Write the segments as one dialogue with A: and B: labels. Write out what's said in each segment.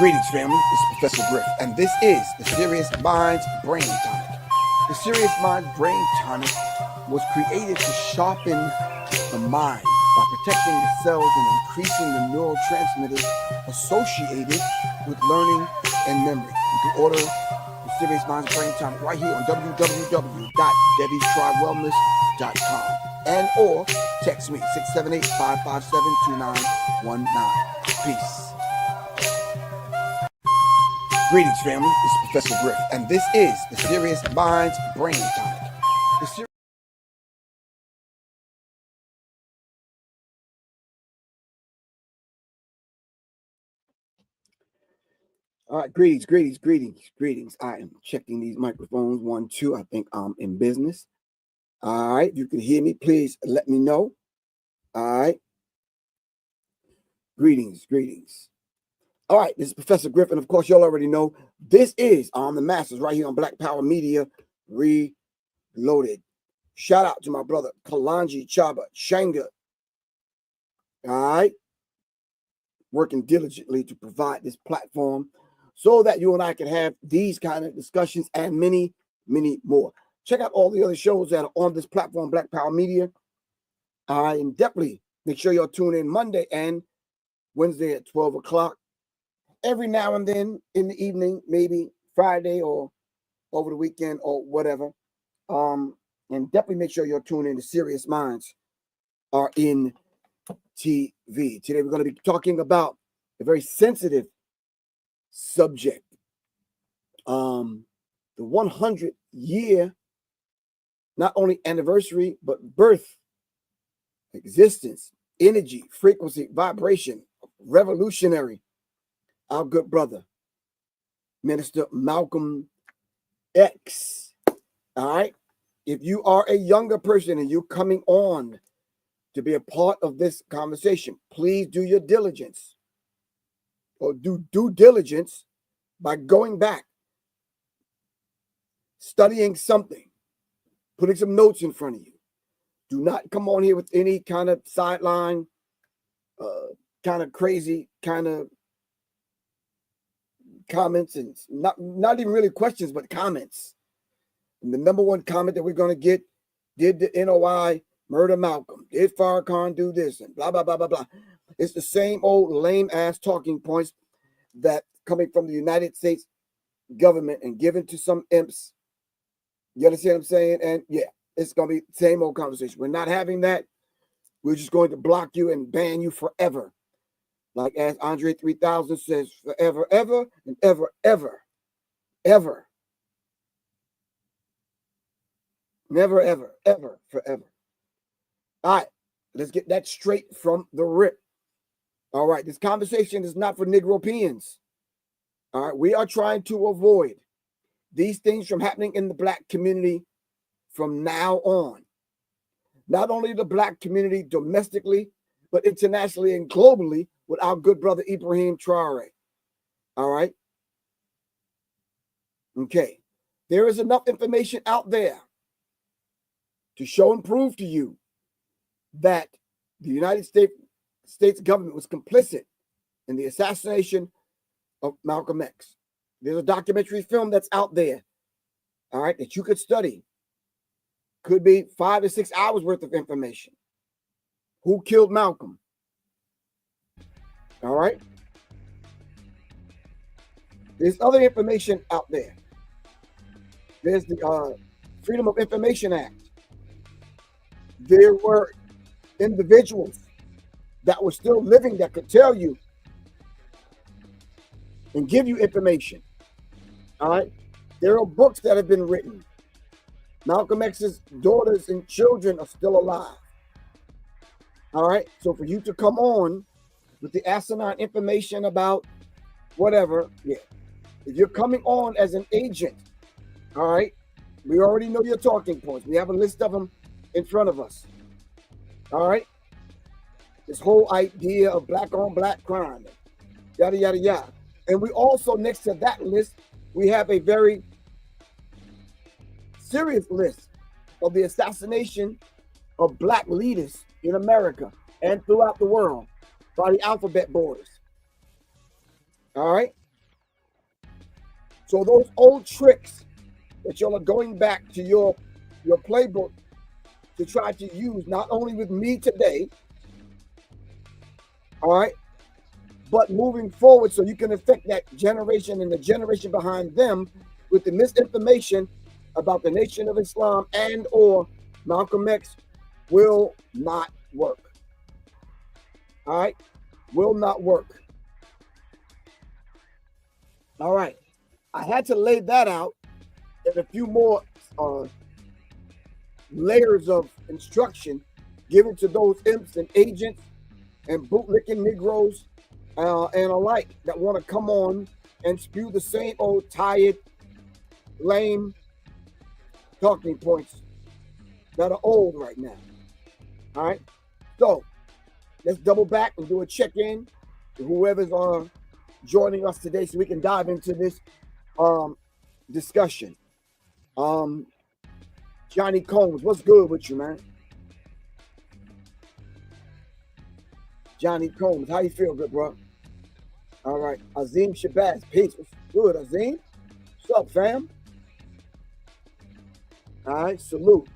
A: Greetings, family. This is Professor Griff, and this is the Serious Minds Brain Tonic. The Serious Minds Brain Tonic was created to sharpen the mind by protecting the cells and increasing the neurotransmitters associated with learning and memory. You can order the Serious Minds Brain Tonic right here on www.debbiestrywellness.com and or text me 678-557-2919. Peace. Greetings, family. This is Professor Griff, and this is the Serious Minds Brain Tonic. All right, greetings. I am checking these microphones. 1, 2. I think I'm in business. All right, if you can hear me, please let me know. All right. Greetings. All right, this is Professor Griff, and of course, y'all already know this is On the Masters right here on Black Power Media Reloaded. Shout out to my brother Kalanji Chaba Shanga. All right, working diligently to provide this platform so that you and I can have these kind of discussions and many more. Check out all the other shows that are on this platform, Black Power Media. And definitely make sure y'all tune in Monday and Wednesday at 12 o'clock. Every now and then in the evening, maybe Friday or over the weekend or whatever. And definitely make sure you're tuning in to Serious Minds are in TV. Today we're going to be talking about a very sensitive subject. The 100-year, not only anniversary, but birth, existence, energy, frequency, vibration, revolutionary. Our good brother, Minister Malcom X. All right. If you are a younger person and you're coming on to be a part of this conversation, please do your diligence or do due diligence by going back, studying something, putting some notes in front of you. Do not come on here with any kind of sideline, kind of crazy, kind of comments, and not even really questions, but comments. And the number one comment that we're going to get: did the NOI murder Malcolm? Did Farrakhan do this? And blah blah blah blah blah. It's the same old lame ass talking points that coming from the United States government and given to some imps. You understand what I'm saying? And yeah, it's going to be the same old conversation. We're not having that. We're just going to block you and ban you forever. Like as Andre 3000 says, forever, ever, and ever, ever, ever. Never, ever, ever, forever. All right, let's get that straight from the rip. All right, this conversation is not for Negropeans. All right, we are trying to avoid these things from happening in the Black community from now on. Not only the Black community domestically, but internationally and globally with our good brother Ibrahim Traore. All right. Okay. There is enough information out there to show and prove to you that the United States government was complicit in the assassination of Malcolm X. There's a documentary film that's out there, all right, that you could study. Could be 5 to 6 hours worth of information. Who killed Malcolm? All right. There's other information out there. There's the Freedom of Information Act. There were individuals that were still living that could tell you and give you information. All right. There are books that have been written. Malcolm X's daughters and children are still alive. All right. So for you to come on with the asinine information about whatever, yeah. If you're coming on as an agent, all right, we already know your talking points. We have a list of them in front of us. All right. This whole idea of black on black crime, yada, yada, yada. And we also, next to that list, we have a very serious list of the assassination of Black leaders in America and throughout the world by the alphabet borders. All right. So those old tricks that y'all are going back to your playbook to try to use, not only with me today, all right, but moving forward, so you can affect that generation and the generation behind them with the misinformation about the Nation of Islam and or Malcolm X, will not work. All right, will not work. All right, I had to lay that out and a few more layers of instruction given to those imps and agents and bootlicking Negroes and alike that want to come on and spew the same old tired, lame talking points that are old right now. All right, so let's double back and do a check-in to whoever's joining us today, so we can dive into this discussion. Johnny Combs, what's good with you, man? Johnny Combs, how you feel, good bro? All right, Azim Shabazz, peace. What's good, Azim? What's up, fam? All right, salute.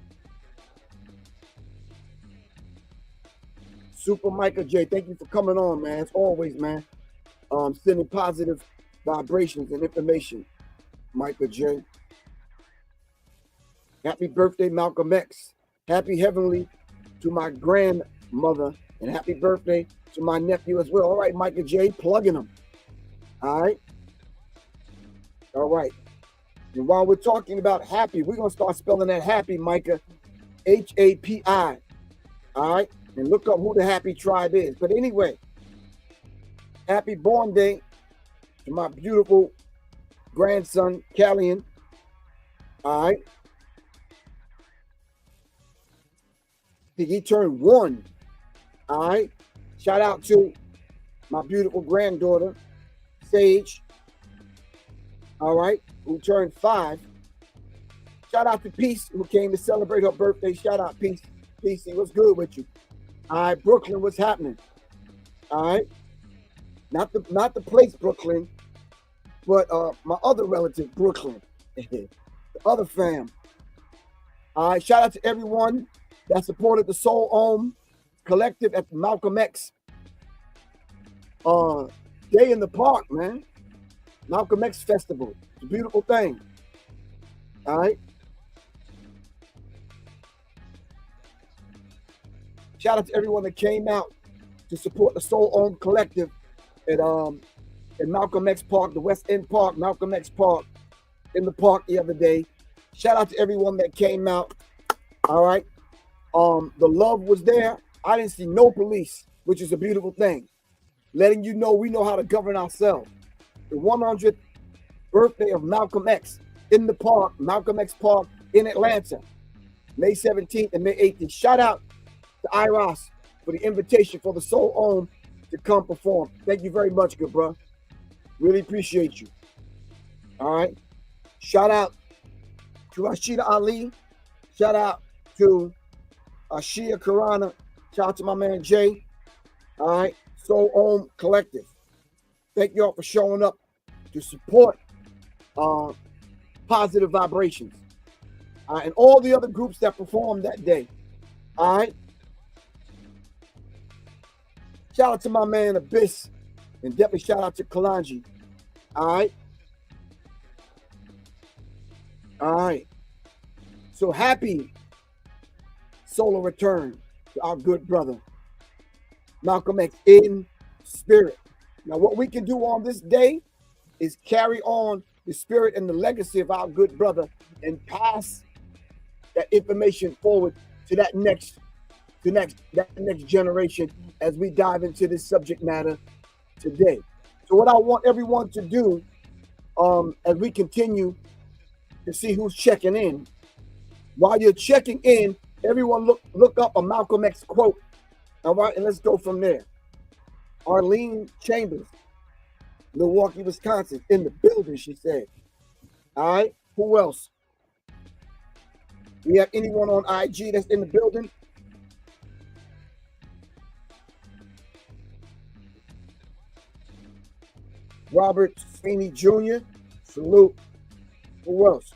A: Super Micah J, thank you for coming on, man. As always, man. Sending positive vibrations and information, Micah J. Happy birthday, Malcolm X. Happy heavenly to my grandmother, and happy birthday to my nephew as well. All right, Micah J, plugging them. All right. All right. And while we're talking about happy, we're going to start spelling that happy, Micah, H-A-P-I. All right. And look up who the happy tribe is. But anyway, happy born day to my beautiful grandson, Callian. All right. He turned 1. All right. Shout out to my beautiful granddaughter, Sage. All right. Who turned 5. Shout out to Peace, who came to celebrate her birthday. Shout out, Peace. Peace, what's good with you? All right, Brooklyn, what's happening? All right. Not the place Brooklyn, but my other relative, Brooklyn. The other fam. All right. Shout out to everyone that supported the Soul Om Collective at the Malcom X Day in the Park, man. Malcom X Festival. It's a beautiful thing. All right. Shout out to everyone that came out to support the Soul Om Collective at Malcom X Park, the West End Park, Malcom X Park, in the park the other day. Shout out to everyone that came out. All right. The love was there. I didn't see no police, which is a beautiful thing. Letting you know we know how to govern ourselves. The 100th birthday of Malcolm X in the park, Malcolm X Park in Atlanta, May 17th and May 18th. Shout out to Iros for the invitation for the Soul Om to come perform. Thank you very much, good bro. Really appreciate you. All right. Shout out to Rashida Ali. Shout out to Ashia Karana. Shout out to my man Jay. All right. Soul Om Collective. Thank you all for showing up to support positive vibrations. And all the other groups that performed that day. All right. Shout out to my man Abyss. And definitely shout out to Kalanji. All right. All right. So happy solar return to our good brother, Malcolm X, in spirit. Now, what we can do on this day is carry on the spirit and the legacy of our good brother and pass that information forward to that next generation as we dive into this subject matter today. So what I want everyone to do as we continue to see who's checking in, while you're checking in, everyone look up a Malcolm X quote. All right, and let's go from there. Arlene Chambers, Milwaukee, Wisconsin, in the building, she said. All right, who else? We have anyone on IG that's in the building? Robert Sweeney Jr., salute. Who else?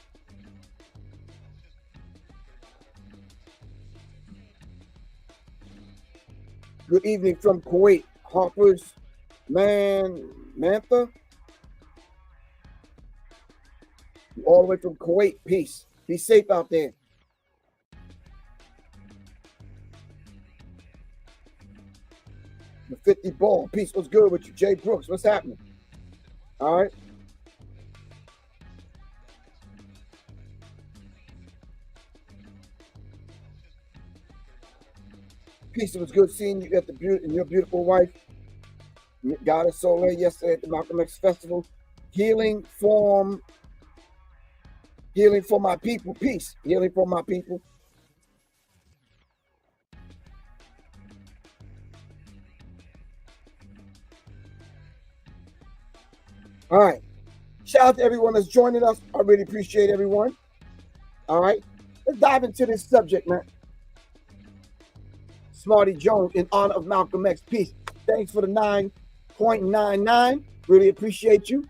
A: Good evening from Kuwait. Harper's Mantha. All the way from Kuwait. Peace. Be safe out there. The 50 ball. Peace. What's good with you? Jay Brooks. What's happening? All right. Peace. It was good seeing you at the and your beautiful wife, Goddess Soleil, yesterday at the Malcom X Festival. Healing for my people. Peace. Healing for my people. All right. Shout out to everyone that's joining us. I really appreciate everyone. All right. Let's dive into this subject, man. Smarty Jones, in honor of Malcolm X. Peace. Thanks for the 9.99. Really appreciate you.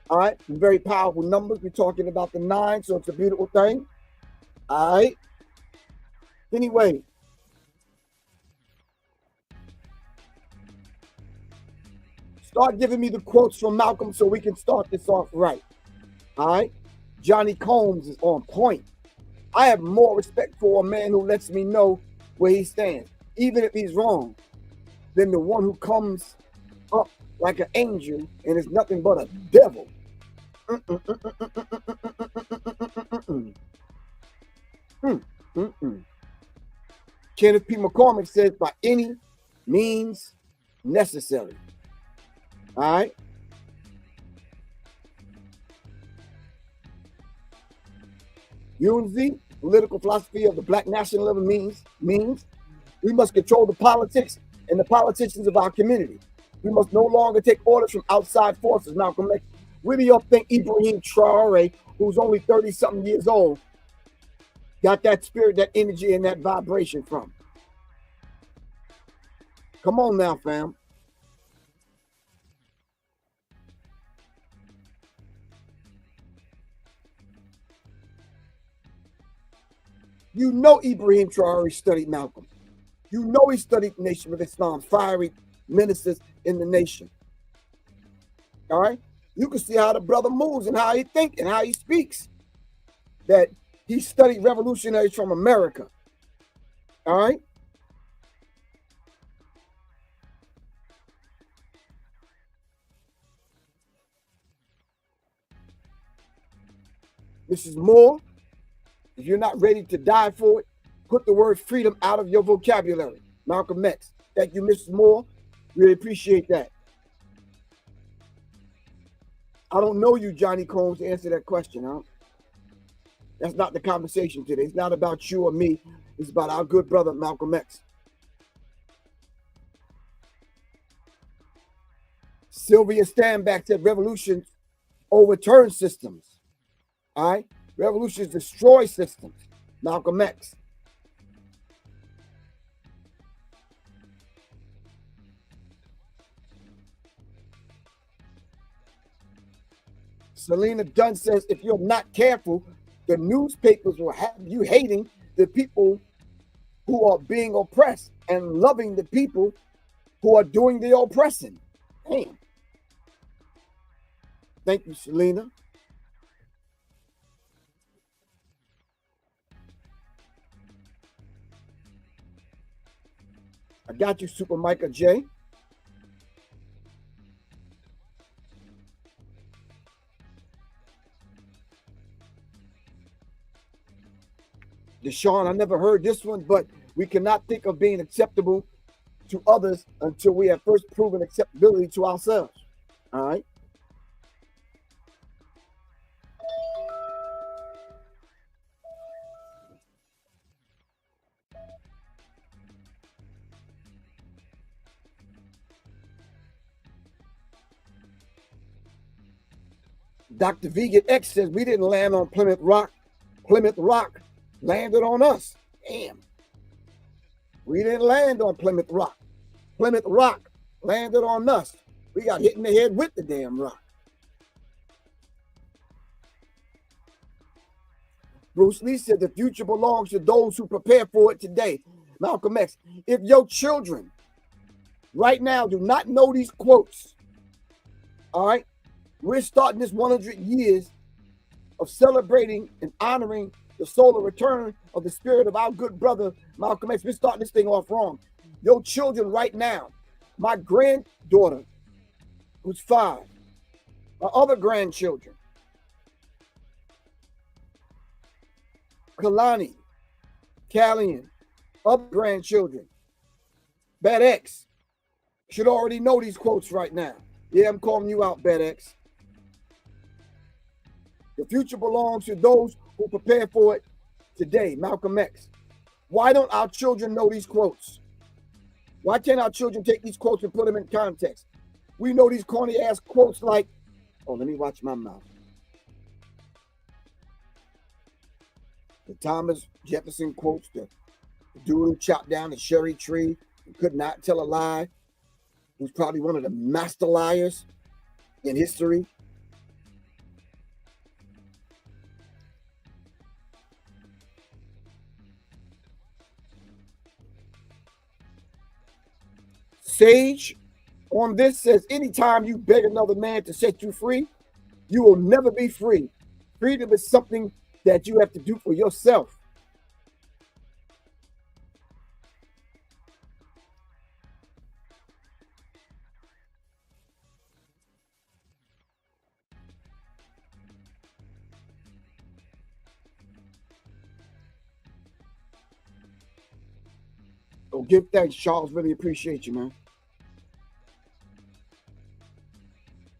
A: All right. Very powerful numbers. We're talking about the 9, so it's a beautiful thing. All right. Anyway. Start giving me the quotes from Malcolm so we can start this off right. All right. Johnny Combs is on point. I have more respect for a man who lets me know where he stands, even if he's wrong, than the one who comes up like an angel and is nothing but a devil. Kenneth P. McCormick says, by any means necessary. All right. Unity, political philosophy of the black nationalism means we must control the politics and the politicians of our community. We must no longer take orders from outside forces. Malcolm X, where do y'all think Ibrahim Traore, who's only 30-something years old, got that spirit, that energy, and that vibration from? Come on now, fam. You know Ibrahim Traore studied Malcolm. You know he studied the Nation of Islam, fiery ministers in the nation. All right? You can see how the brother moves and how he thinks and how he speaks. That he studied revolutionaries from America. All right? Mrs. Moore, if you're not ready to die for it, put the word freedom out of your vocabulary. Malcolm X. Thank you, Mrs. Moore. Really appreciate that. I don't know you, Johnny Combs, to answer that question, huh? That's not the conversation today. It's not about you or me. It's about our good brother, Malcolm X. Sylvia Standback said revolutions overturn systems. All right? Revolutions destroy systems. Malcolm X. Selena Dunn says, if you're not careful, the newspapers will have you hating the people who are being oppressed and loving the people who are doing the oppressing. Damn. Thank you, Selena. I got you, Super Micah J. Deshaun, I never heard this one, but we cannot think of being acceptable to others until we have first proven acceptability to ourselves. All right. Dr. Vegan X says we didn't land on Plymouth Rock. Plymouth Rock landed on us. Damn. We didn't land on Plymouth Rock. Plymouth Rock landed on us. We got hit in the head with the damn rock. Bruce Lee said the future belongs to those who prepare for it today. Malcolm X, if your children right now do not know these quotes, all right, we're starting this 100 years of celebrating and honoring the solar return of the spirit of our good brother, Malcolm X. We're starting this thing off wrong. Your children right now, my granddaughter, who's 5, my other grandchildren, Kalani, Callian, other grandchildren, Bad X, should already know these quotes right now. Yeah, I'm calling you out, Bad X. The future belongs to those who prepare for it today, Malcolm X. Why don't our children know these quotes? Why can't our children take these quotes and put them in context? We know these corny ass quotes like, oh, let me watch my mouth. The Thomas Jefferson quotes, the dude who chopped down the cherry tree and could not tell a lie, who's probably one of the master liars in history. Sage on this says, anytime you beg another man to set you free, you will never be free. Freedom is something that you have to do for yourself. So give thanks, Charles. Really appreciate you, man.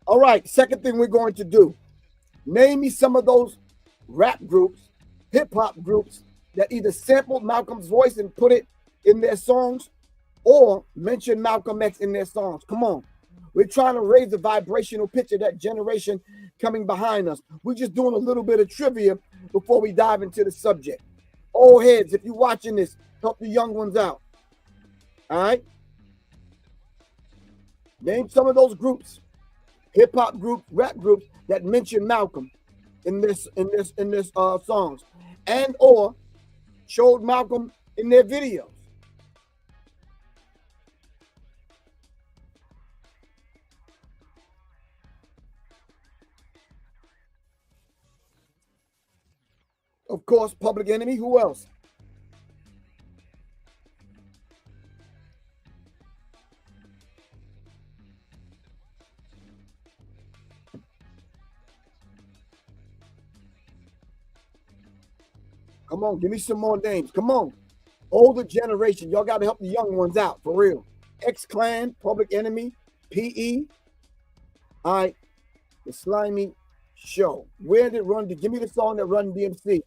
A: All right, second thing we're going to do. Name me some of those rap groups, hip-hop groups that either sampled Malcolm's voice and put it in their songs or mention Malcolm X in their songs. Come on. We're trying to raise the vibrational pitch of that generation coming behind us. We're just doing a little bit of trivia before we dive into the subject. Old heads, if you're watching this, help the young ones out. All right? Name some of those groups, hip-hop groups, rap groups that mention Malcolm in this songs, and or showed Malcolm in their videos. Of course, Public Enemy. Who else? Come on, give me some more names. Come on. Older generation, y'all got to help the young ones out, for real. X-Clan, Public Enemy, PE. All right, the Slimy Show. Where did Run? Give me the song that Run DMC.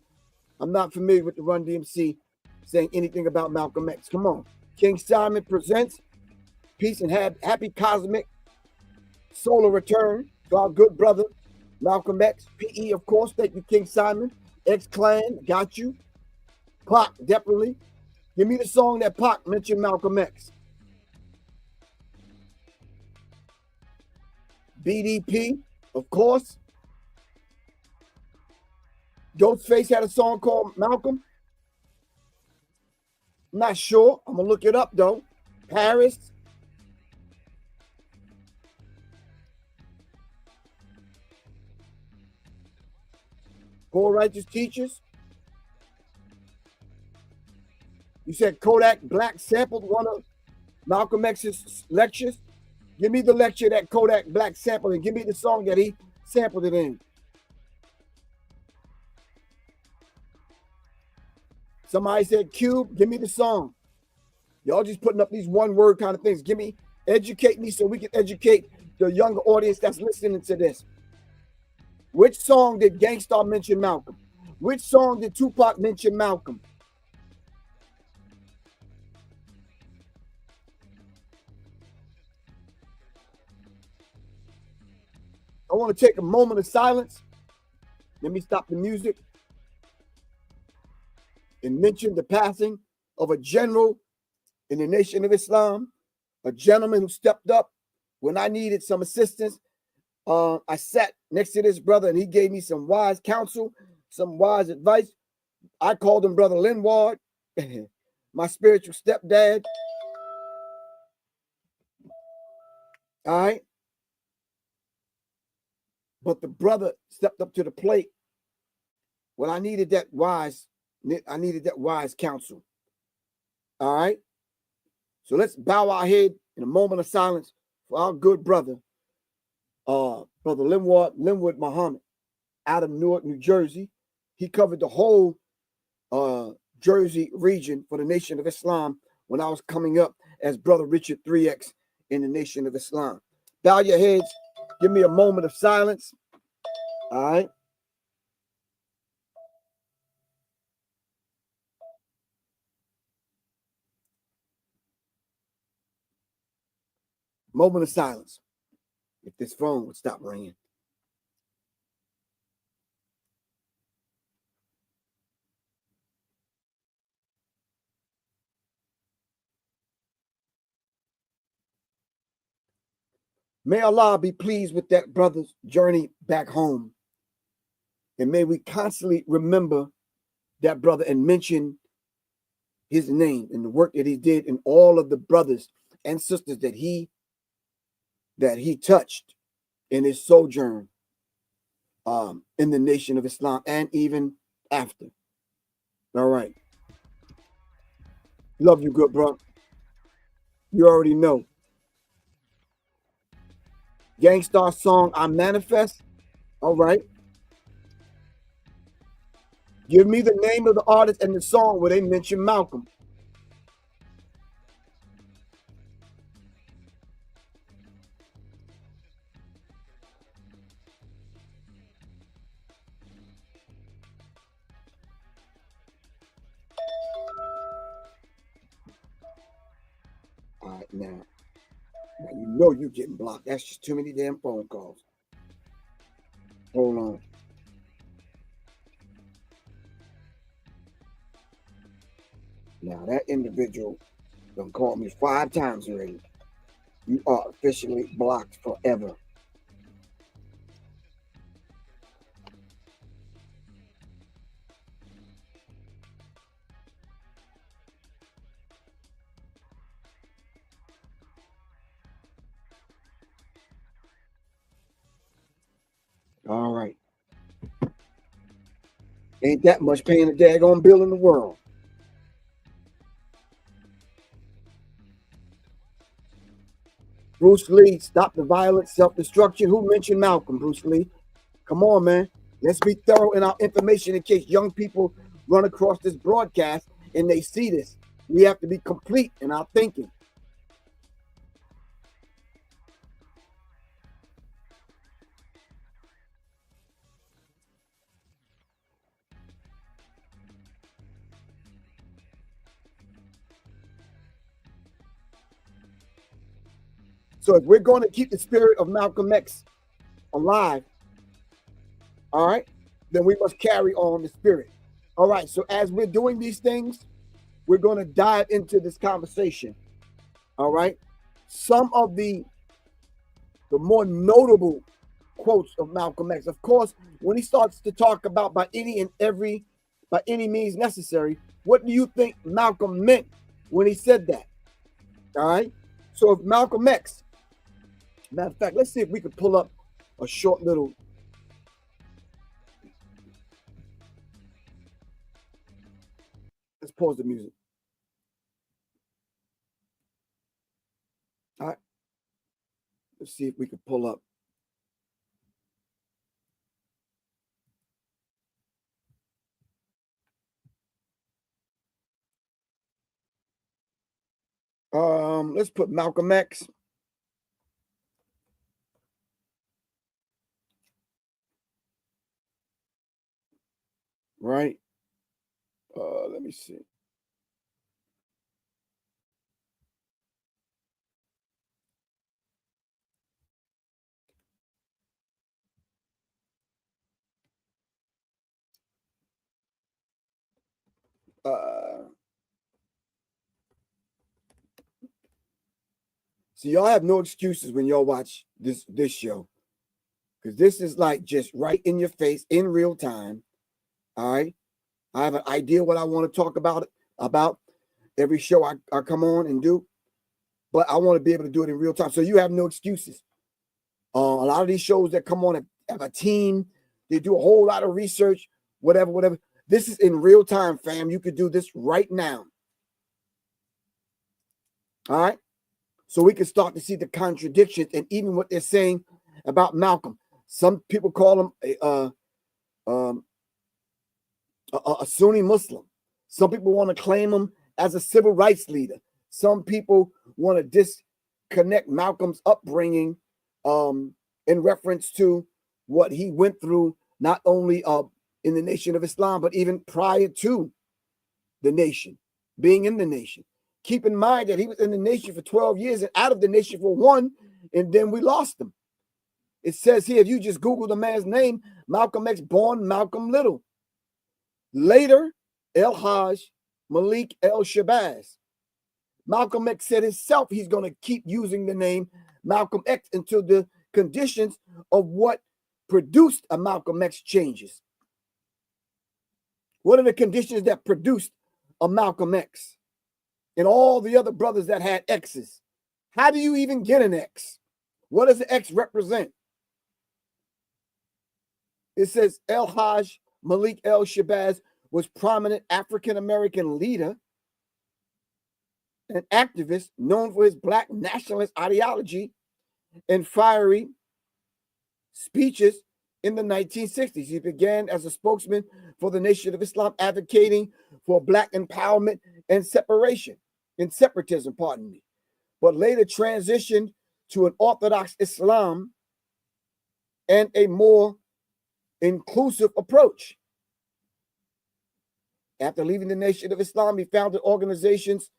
A: I'm not familiar with the Run DMC saying anything about Malcolm X. Come on. King Simon presents Peace and Happy Cosmic Solar Return to our good brother, Malcolm X. PE, of course. Thank you, King Simon. X-Clan, got you. Pac, definitely. Give me the song that Pac mentioned Malcolm X. BDP, of course. Ghostface had a song called Malcolm. I'm not sure. I'm going to look it up, though. Paris. Poor Righteous Teachers. You said Kodak Black sampled one of Malcolm X's lectures. Give me the lecture that Kodak Black sampled and give me the song that he sampled it in. Somebody said Cube. Give me the song. Y'all just putting up these one-word kind of things. Educate me so we can educate the younger audience that's listening to this. Which song did Gangstar mention Malcolm? Which song did Tupac mention Malcolm? I want to take a moment of silence. Let me stop the music and mention the passing of a general in the Nation of Islam, a gentleman who stepped up when I needed some assistance. I sat next to this brother and he gave me some wise counsel, some wise advice. I called him Brother Linward, my spiritual stepdad. All right. But the brother stepped up to the plate. Well, I needed that wise counsel. All right. So let's bow our head in a moment of silence for our good brother, Brother Linwood Muhammad, out of Newark, New Jersey. He covered the whole Jersey region for the Nation of Islam when I was coming up as Brother Richard 3X in the Nation of Islam. Bow your heads. Give me a moment of silence. All right. Moment of silence. If this phone would stop ringing. May Allah be pleased with that brother's journey back home. And may we constantly remember that brother and mention his name and the work that he did and all of the brothers and sisters that he touched in his sojourn in the Nation of Islam and even after. All right. Love you, good bro. You already know. Gangstar song, I Manifest. All right. Give me the name of the artist and the song where they mention Malcolm. All right, now you know you're getting blocked. That's just too many damn phone calls. Hold on. Now that individual done called me 5 times already. You are officially blocked forever. All right. Ain't that much paying a daggone bill in the world. Bruce Lee, stop the violence, self-destruction. Who mentioned Malcolm, Bruce Lee? Come on, man. Let's be thorough in our information in case young people run across this broadcast and they see this. We have to be complete in our thinking. So if we're going to keep the spirit of Malcolm X alive, all right, then we must carry on the spirit. All right, so as we're doing these things, we're going to dive into this conversation. All right. Some of the more notable quotes of Malcolm X. Of course, when he starts to talk about by any means necessary, what do you think Malcolm meant when he said that? All right. So if Malcolm X, matter of fact, let's see if we could pull up a short little. Let's pause the music. All right. Let's see if we could pull up. Let's put Malcolm X. Right. Let me see. So y'all have no excuses when y'all watch this show, because this is like just right in your face in real time. All right. I have an idea what I want to talk about every show I come on and do, but I want to be able to do it in real time. So you have no excuses. A lot of these shows that come on have a team. They do a whole lot of research, whatever. This is in real time, fam. You could do this right now. All right. So we can start to see the contradictions and even what they're saying about Malcolm. Some people call him a Sunni Muslim. Some people want to claim him as a civil rights leader. Some people want to disconnect Malcolm's upbringing in reference to what he went through, not only in the Nation of Islam, but even prior to the nation, being in the nation. Keep in mind that he was in the nation for 12 years and out of the nation for 1, and then we lost him. It says here, if you just Google the man's name, Malcolm X, born Malcolm Little. Later, El-Hajj Malik El-Shabazz. Malcolm X said himself he's going to keep using the name Malcolm X until the conditions of what produced a Malcolm X changes. What are the conditions that produced a Malcolm X and all the other brothers that had X's? How do you even get an X? What does the X represent? It says El-Hajj Malik El-Shabazz was prominent African-American leader and activist known for his black nationalist ideology and fiery speeches in the 1960s. He began as a spokesman for the Nation of Islam, advocating for black empowerment and separatism, but later transitioned to an Orthodox Islam and a more inclusive approach. After leaving the Nation of Islam, he founded organizations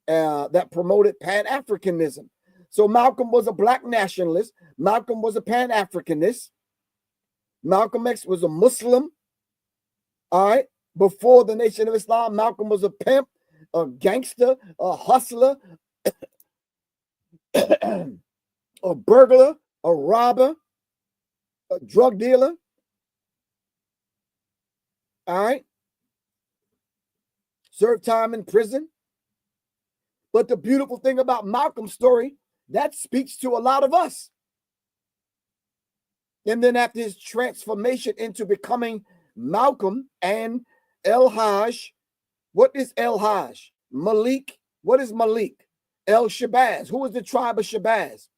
A: that promoted Pan-Africanism. So Malcolm was a black nationalist. Malcolm was a Pan-Africanist. Malcolm X was a Muslim. All right. Before the Nation of Islam, Malcolm was a pimp, a gangster, a hustler, a burglar, a robber, a drug dealer. All right. Served time in prison. But the beautiful thing about Malcolm's story, that speaks to a lot of us. And then after his transformation into becoming Malcolm and El-Hajj, what is El-Hajj? Malik, what is Malik? El-Shabazz, who is the tribe of Shabazz?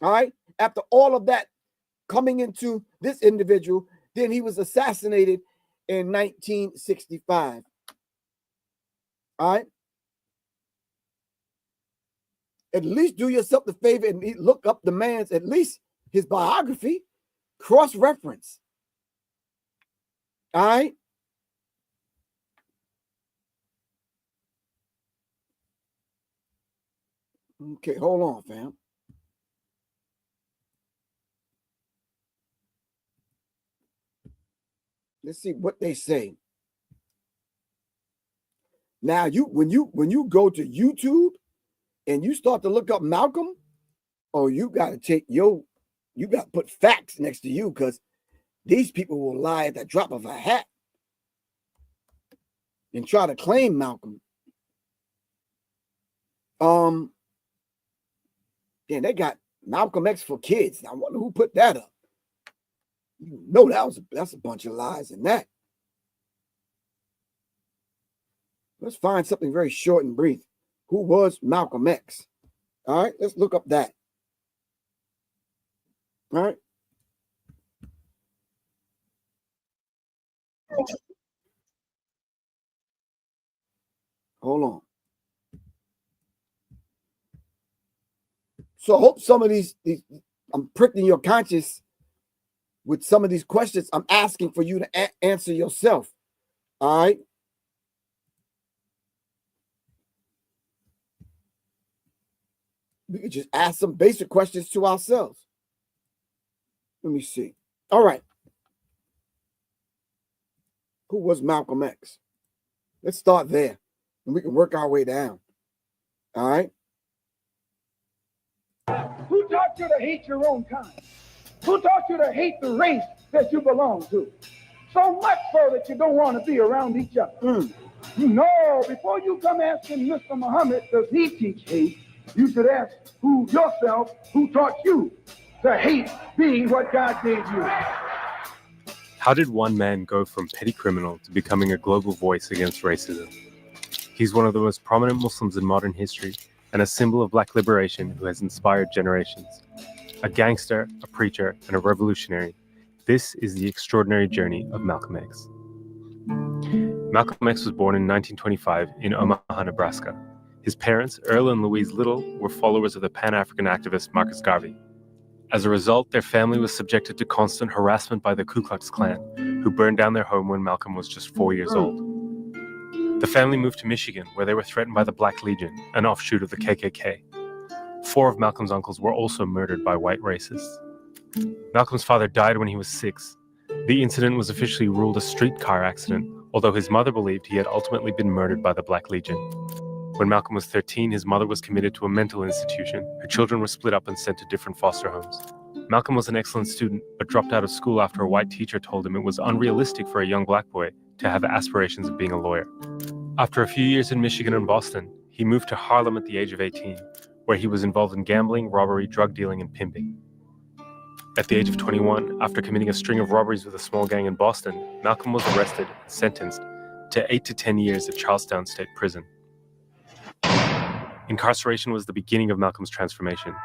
A: All right. After all of that coming into this individual, then he was assassinated in 1965. All right. At least do yourself the favor and look up the man's, at least his biography, cross-reference. All right. Okay, hold on, fam. Let's see what they say. Now, when you go to YouTube and you start to look up Malcolm, oh, you got to put facts next to you, because these people will lie at the drop of a hat and try to claim Malcolm. Then they got Malcolm X for kids. I wonder who put that up. You know that's a bunch of lies in that. Let's find something very short and brief. Who was Malcolm X? All right, let's look up that. All right. Hold on. So I hope some of these I'm pricking your conscience with some of these questions I'm asking for you to answer yourself. All right. We could just ask some basic questions to ourselves. Let me see. All right. Who was Malcolm X? Let's start there, and we can work our way down. All right.
B: Who taught you to hate your own kind? Who taught you to hate the race that you belong to? So much so that you don't want to be around each other. You know, before you come asking Mr. Muhammad, does he teach hate? You should ask yourself who taught you to hate being what God gave you.
C: How did one man go from petty criminal to becoming a global voice against racism? He's one of the most prominent Muslims in modern history and a symbol of black liberation who has inspired generations. A gangster, a preacher, and a revolutionary. This is the extraordinary journey of Malcom X. Malcom X was born in 1925 in Omaha, Nebraska. His parents, Earl and Louise Little, were followers of the Pan-African activist Marcus Garvey. As a result, their family was subjected to constant harassment by the Ku Klux Klan, who burned down their home when Malcolm was just 4 years old. The family moved to Michigan, where they were threatened by the Black Legion, an offshoot of the KKK. 4 of Malcolm's uncles were also murdered by white racists. Malcolm's father died when he was 6. The incident was officially ruled a streetcar accident, although his mother believed he had ultimately been murdered by the Black Legion. When Malcolm was 13, his mother was committed to a mental institution. Her children were split up and sent to different foster homes. Malcolm was an excellent student, but dropped out of school after a white teacher told him it was unrealistic for a young black boy to have aspirations of being a lawyer. After a few years in Michigan and Boston, he moved to Harlem at the age of 18, where he was involved in gambling, robbery, drug dealing, and pimping. At the age of 21, after committing a string of robberies with a small gang in Boston, Malcolm was arrested and sentenced to 8 to 10 years at Charlestown State Prison. Incarceration was the beginning of Malcolm's transformation.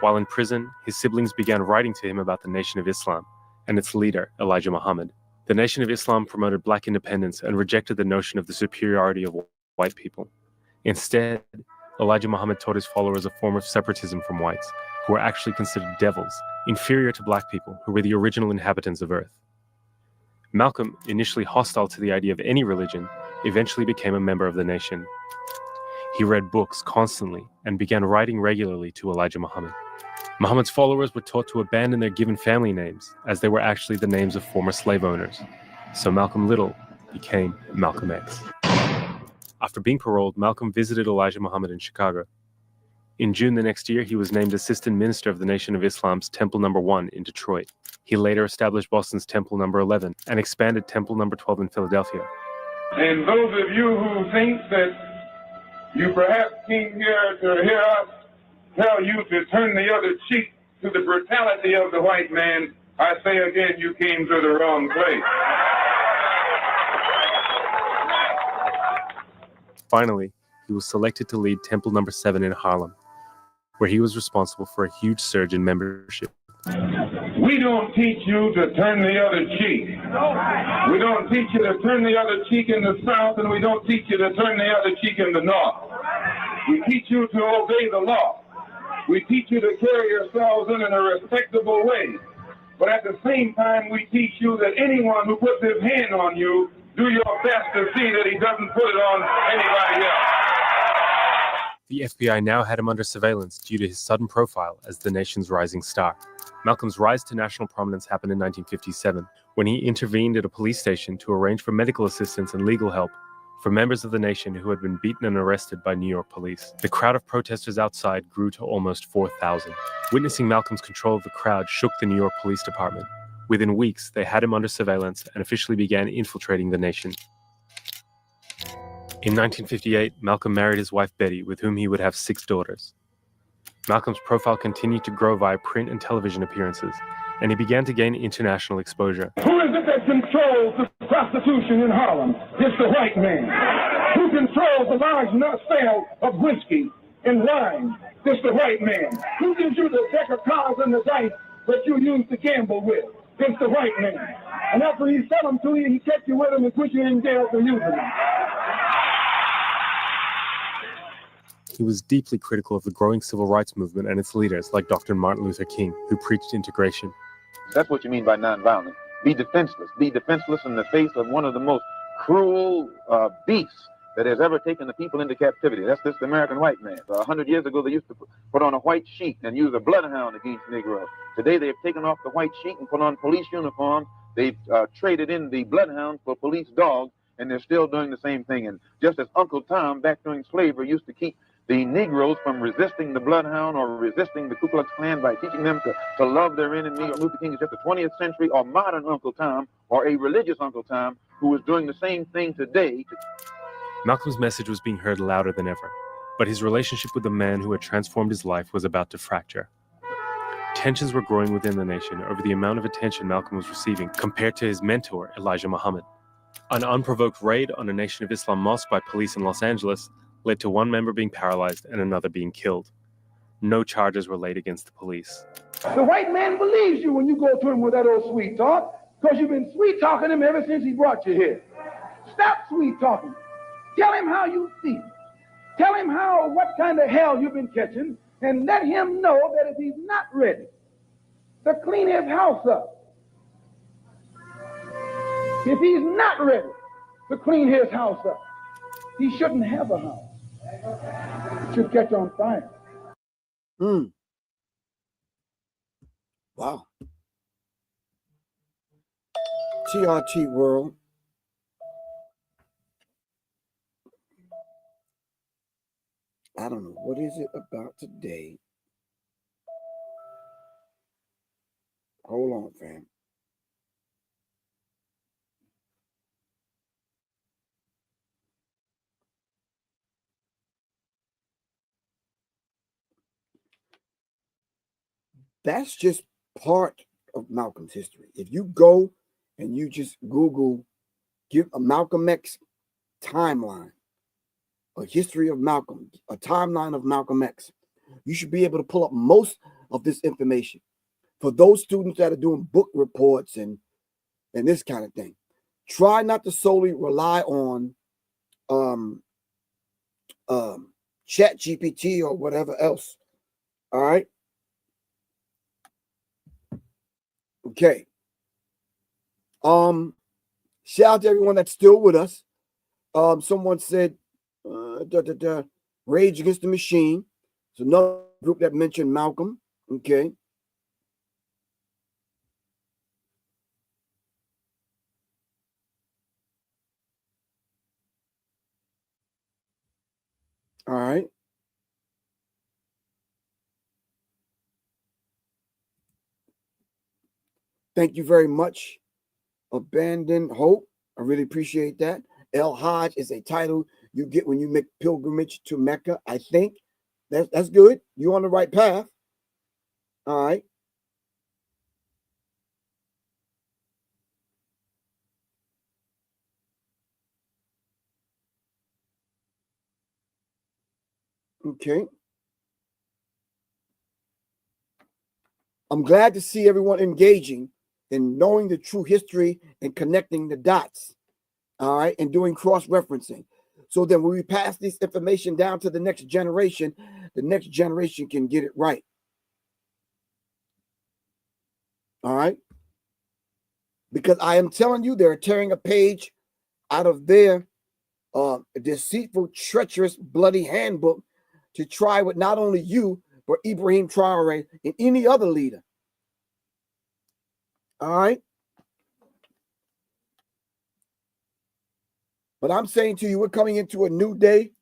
C: While in prison, his siblings began writing to him about the Nation of Islam and its leader, Elijah Muhammad. The Nation of Islam promoted black independence and rejected the notion of the superiority of white people. Instead, Elijah Muhammad taught his followers a form of separatism from whites, who were actually considered devils, inferior to black people, who were the original inhabitants of Earth. Malcolm, initially hostile to the idea of any religion, eventually became a member of the nation. He read books constantly and began writing regularly to Elijah Muhammad. Muhammad's followers were taught to abandon their given family names, as they were actually the names of former slave owners. So Malcolm Little became Malcom X. After being paroled, Malcolm visited Elijah Muhammad in Chicago. In June the next year, he was named Assistant Minister of the Nation of Islam's Temple No. 1 in Detroit. He later established Boston's Temple No. 11 and expanded Temple No. 12 in Philadelphia.
D: And those of you who think that you perhaps came here to hear us tell you to turn the other cheek to the brutality of the white man, I say again, you came to the wrong place.
C: Finally, he was selected to lead Temple No. 7 in Harlem, where he was responsible for a huge surge in membership.
D: We don't teach you to turn the other cheek. We don't teach you to turn the other cheek in the South, and we don't teach you to turn the other cheek in the North. We teach you to obey the law. We teach you to carry yourselves in a respectable way. But at the same time, we teach you that anyone who puts his hand on you, do your best to see that he doesn't put it on anybody else.
C: The FBI now had him under surveillance due to his sudden profile as the nation's rising star. Malcolm's rise to national prominence happened in 1957, when he intervened at a police station to arrange for medical assistance and legal help for members of the nation who had been beaten and arrested by New York police. The crowd of protesters outside grew to almost 4,000. Witnessing Malcolm's control of the crowd shook the New York Police Department. Within weeks, they had him under surveillance and officially began infiltrating the nation. In 1958, Malcolm married his wife Betty, with whom he would have 6 daughters. Malcolm's profile continued to grow via print and television appearances, and he began to gain international exposure.
B: Who is it that controls the prostitution in Harlem? It's the white man. Who controls the large sale of whiskey and wine? It's the white man. Who gives you the deck of cards and the dice that you use to gamble with? It's the white man. And after he sell them to you, he catch you with them and put you in jail for using them.
C: He was deeply critical of the growing civil rights movement and its leaders, like Dr. Martin Luther King, who preached integration.
E: That's what you mean by nonviolence. Be defenseless. Be defenseless in the face of one of the most cruel beasts that has ever taken the people into captivity. That's this American white man. 100 years ago, they used to put on a white sheet and use a bloodhound against Negroes. Today, they've taken off the white sheet and put on police uniforms. They've traded in the bloodhounds for police dogs, and they're still doing the same thing. And just as Uncle Tom, back during slavery, used to keep the Negroes from resisting the Bloodhound or resisting the Ku Klux Klan by teaching them to love their enemy. Martin Luther King is just a 20th century or modern Uncle Tom or a religious Uncle Tom who is doing the same thing today.
C: Malcolm's message was being heard louder than ever, but his relationship with the man who had transformed his life was about to fracture. Tensions were growing within the nation over the amount of attention Malcolm was receiving compared to his mentor, Elijah Muhammad. An unprovoked raid on a Nation of Islam mosque by police in Los Angeles led to one member being paralyzed and another being killed. No charges were laid against the police.
B: The white man believes you when you go to him with that old sweet talk, because you've been sweet talking him ever since he brought you here. Stop sweet talking. Tell him how you feel. Tell him what kind of hell you've been catching, and let him know that if he's not ready to clean his house up, if he's not ready to clean his house up, he shouldn't have a house. It should catch on fire.
A: Wow. TRT world. I don't know. What is it about today? Hold on, fam. That's just part of Malcolm's history. If you go and you just Google, give a Malcolm X timeline, a history of Malcolm, a timeline of Malcolm X, you should be able to pull up most of this information. For those students that are doing book reports and this kind of thing, try not to solely rely on Chat GPT or whatever else. All right. Okay. Shout out to everyone that's still with us. Someone said Rage Against the Machine. It's another group that mentioned Malcolm. Okay. All right. Thank you very much. Abandon Hope. I really appreciate that. El Hajj is a title you get when you make pilgrimage to Mecca. I think that's good. You're on the right path. All right. Okay. I'm glad to see everyone engaging in knowing the true history and connecting the dots. All right. And doing cross-referencing. So then when we pass this information down to the next generation can get it right. All right. Because I am telling you, they're tearing a page out of their deceitful, treacherous, bloody handbook to try with not only you, but Ibrahim Traore and any other leader. All right. But I'm saying to you, we're coming into a new day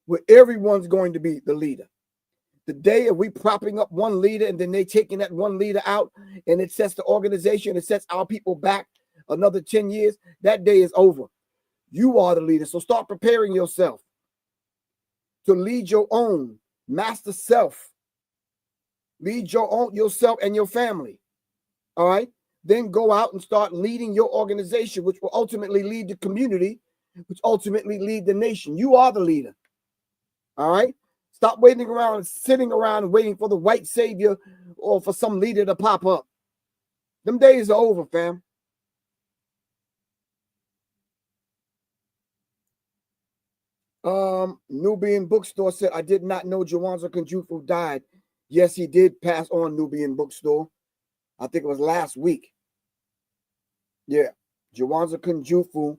A: where everyone's going to be the leader. The day of we propping up one leader and then they taking that one leader out and it sets the organization, it sets our people back another 10 years, that day is over. You are the leader. So start preparing yourself to lead your own master self. Lead your own yourself and your family. All right. Then go out and start leading your organization, which will ultimately lead the community, which ultimately lead the nation. You are the leader. All right. Stop waiting around and sitting around and waiting for the white savior or for some leader to pop up. Them days are over, fam. Nubian Bookstore said, I did not know Jawanza Kunjufu died. Yes, he did pass on, Nubian Bookstore. I think it was last week. Yeah. Jawanza Kunjufu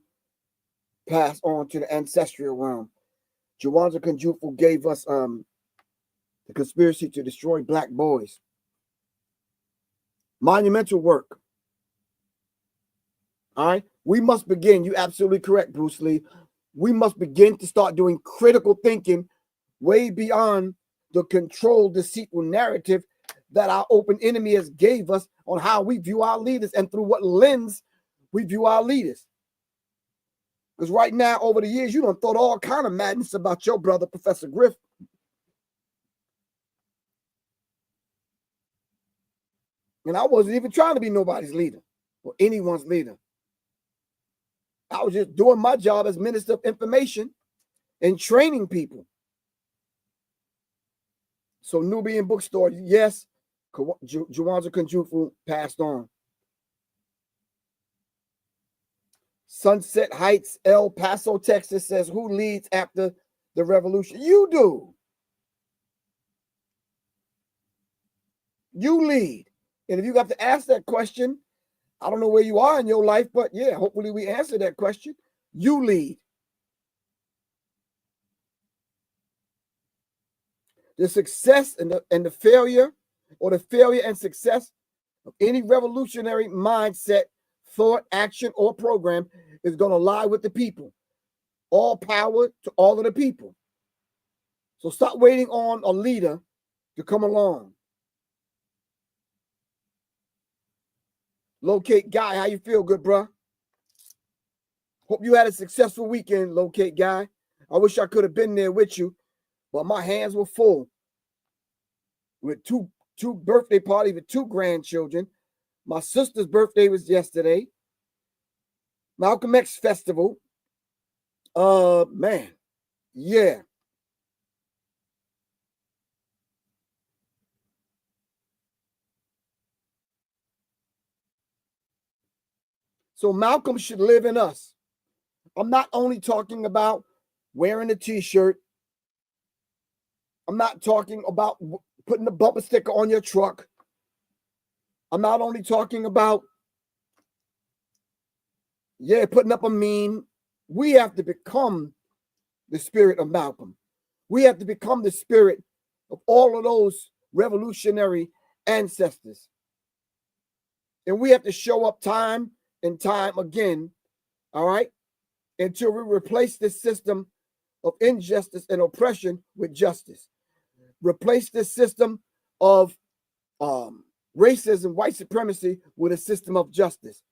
A: passed on to the ancestral realm. Jawanza Kunjufu gave us the conspiracy to destroy black boys. Monumental work. All right. We must begin. You're absolutely correct, Bruce Lee. We must begin to start doing critical thinking way beyond the controlled, deceitful narrative that our open enemy has gave us on how we view our leaders and through what lens we view our leaders. Because right now, over the years, you done thought all kind of madness about your brother, Professor Griff. And I wasn't even trying to be nobody's leader or anyone's leader. I was just doing my job as Minister of Information and training people. So Nubian Bookstore, yes, Juwanza Kunjufu passed on. Sunset Heights, El Paso, Texas says, who leads after the revolution? You do. You lead. And if you got to ask that question, I don't know where you are in your life, but yeah, hopefully we answer that question. You lead. The success and the failure, or the failure and success of any revolutionary mindset, thought, action, or program is going to lie with the people. All power to all of the people. So stop waiting on a leader to come along. Locate Guy, how you feel, good bro? Hope you had a successful weekend, Locate Guy. I wish I could have been there with you, but my hands were full with two birthday parties with 2 grandchildren. My sister's birthday was yesterday. Malcom X festival. Man, yeah. So Malcolm should live in us. I'm not only talking about wearing a t-shirt. I'm not talking about putting a bumper sticker on your truck. I'm not only talking about, putting up a meme. We have to become the spirit of Malcolm. We have to become the spirit of all of those revolutionary ancestors. And we have to show up time and time again, all right, until we replace this system of injustice and oppression with justice. Replace this system of racism, white supremacy with a system of justice.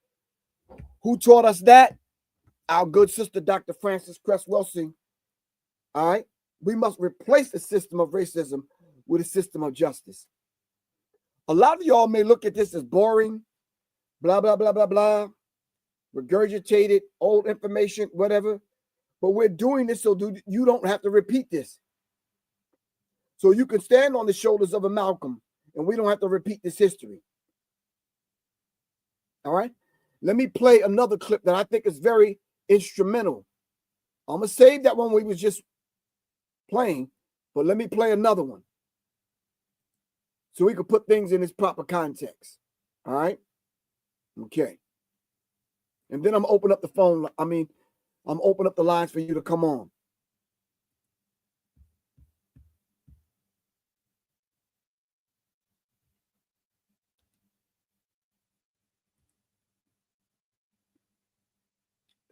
A: Who taught us that? Our good sister, Dr. Frances Cress Welsing. All right. We must replace the system of racism with a system of justice. A lot of y'all may look at this as boring, blah, blah, blah, blah, blah, regurgitated, old information, whatever. But we're doing this so you don't have to repeat this. So you can stand on the shoulders of a Malcolm and we don't have to repeat this history. All right. Let me play another clip that I think is very instrumental. I'm going to save that one we was just playing, but let me play another one so we can put things in its proper context. All right. Okay. And then I'm going to open up the phone. I'm open up the lines for you to come on.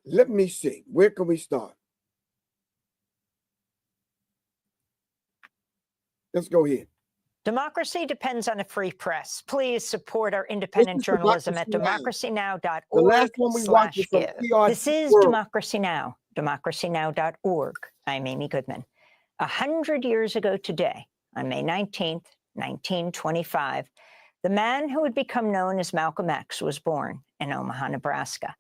A: Let me see. Where can we start? Let's go here.
F: Democracy depends on a free press. Please support our independent journalism at democracynow.org.
A: The last one we watched is from PROFESSOR.
F: This is Democracy Now!, democracynow.org. I'm Amy Goodman. 100 years ago today, on May 19th, 1925, the man who would become known as Malcom X was born in Omaha, Nebraska.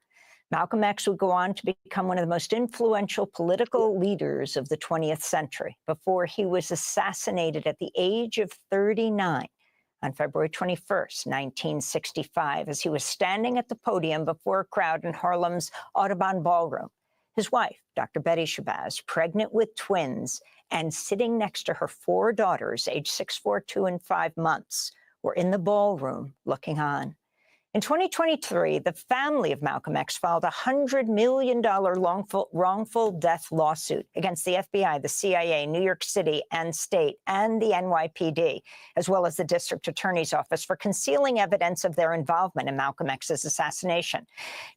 F: Malcom X would go on to become one of the most influential political leaders of the 20th century before he was assassinated at the age of 39 on February 21st, 1965, as he was standing at the podium before a crowd in Harlem's Audubon Ballroom. His wife, Dr. Betty Shabazz, pregnant with twins and sitting next to her 4 daughters, aged 6, 4, 2, and 5 months, were in the ballroom looking on. In 2023, the family of Malcom X filed a $100 million wrongful death lawsuit against the FBI, the CIA, New York City and state, and the NYPD, as well as the district attorney's office for concealing evidence of their involvement in Malcom X's assassination.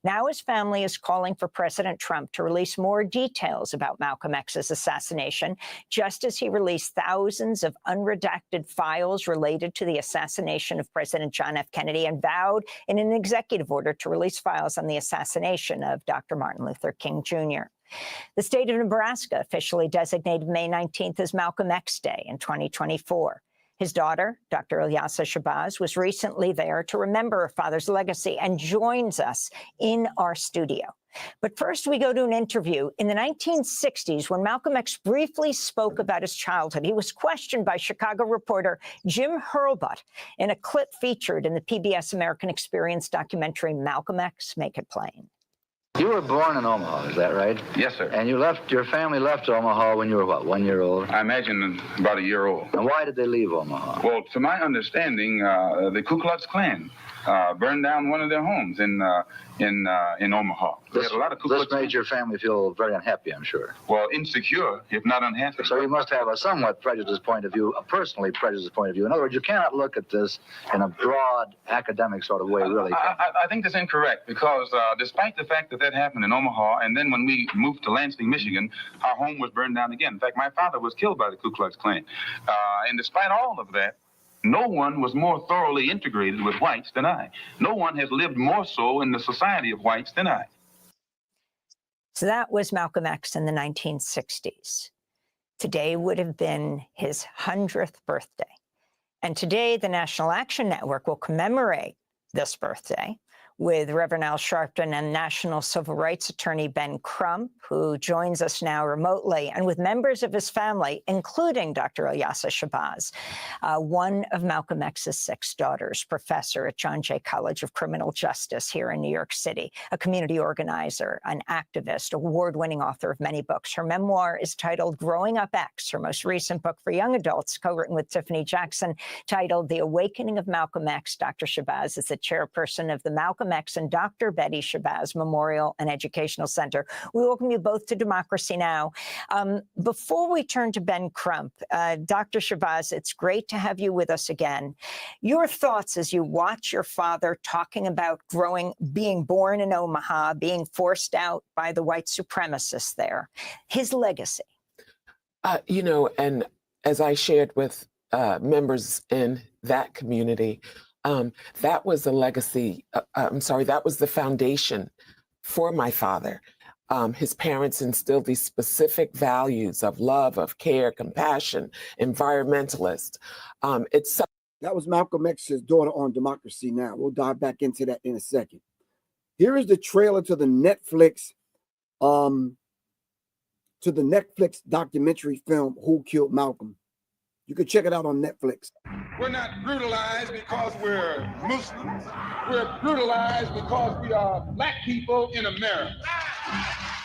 F: Now his family is calling for President Trump to release more details about Malcom X's assassination, just as he released thousands of unredacted files related to the assassination of President John F. Kennedy and vowed in an executive order to release files on the assassination of Dr. Martin Luther King Jr. The state of Nebraska officially designated May 19th as Malcom X Day in 2024. His daughter, Dr. Ilyasa Shabazz, was recently there to remember her father's legacy and joins us in our studio. But first, we go to an interview in the 1960s when Malcom X briefly spoke about his childhood. He was questioned by Chicago reporter Jim Hurlbut in a clip featured in the PBS American Experience documentary Malcom X, Make It Plain.
G: You were born in Omaha, is that right?
E: Yes, sir.
G: And your family left Omaha when you were, what, 1 year old?
E: I imagine about a year old.
G: And why did they leave Omaha?
E: Well, to my understanding, the Ku Klux Klan burned down one of their homes in Omaha. They had a lot of Ku Klux
G: This made your family feel very unhappy, I'm sure.
E: Well, insecure, if not unhappy.
G: So you must have a somewhat prejudiced point of view, a personally prejudiced point of view. In other words, you cannot look at this in a broad academic sort of way, really.
E: I think that's incorrect because despite the fact that that happened in Omaha, and then when we moved to Lansing, Michigan, our home was burned down again. In fact, my father was killed by the Ku Klux Klan. And despite all of that, no one was more thoroughly integrated with whites than I. No one has lived more so in the society of whites than I.
F: So that was Malcom X in the 1960s. Today would have been his 100th birthday. And today, the National Action Network will commemorate this birthday with Reverend Al Sharpton and National Civil Rights Attorney Ben Crump, who joins us now remotely, and with members of his family, including Dr. Ilyasa Shabazz, one of Malcom X's 6 daughters, professor at John Jay College of Criminal Justice here in New York City, a community organizer, an activist, award-winning author of many books. Her memoir is titled Growing Up X, her most recent book for young adults, co-written with Tiffany Jackson, titled The Awakening of Malcom X. Dr. Shabazz is the chairperson of the Malcom X and Dr. Betty Shabazz Memorial and Educational Center. We welcome you both to Democracy Now! Before we turn to Ben Crump, Dr. Shabazz, it's great to have you with us again. Your thoughts as you watch your father talking about being born in Omaha, being forced out by the white supremacists there, his legacy.
H: And as I shared with members in that community, that was a legacy. That was the foundation for my father. His parents instilled these specific values of love, of care, compassion, environmentalist.
A: That was Malcolm X's daughter on Democracy Now! We'll dive back into that in a second. Here is the trailer to the Netflix documentary film Who Killed Malcolm. You can check it out on Netflix.
D: We're not brutalized because we're Muslims. We're brutalized because we are black people in America.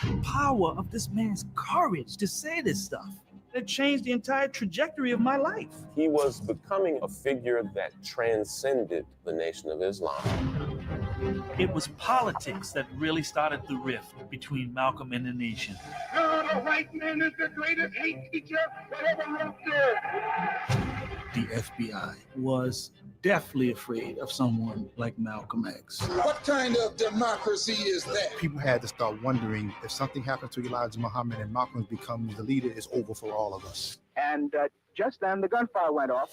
I: The power of this man's courage to say this stuff. It changed the entire trajectory of my life.
J: He was becoming a figure that transcended the Nation of Islam.
I: It was politics that really started the rift between Malcolm and the nation.
B: The white man is the greatest hate teacher that ever lived there.
I: The FBI was deathly afraid of someone like Malcolm X.
B: What kind of democracy is that?
K: People had to start wondering if something happened to Elijah Muhammad and Malcolm becomes the leader, it's over for all of us.
L: And just then the gunfire went off.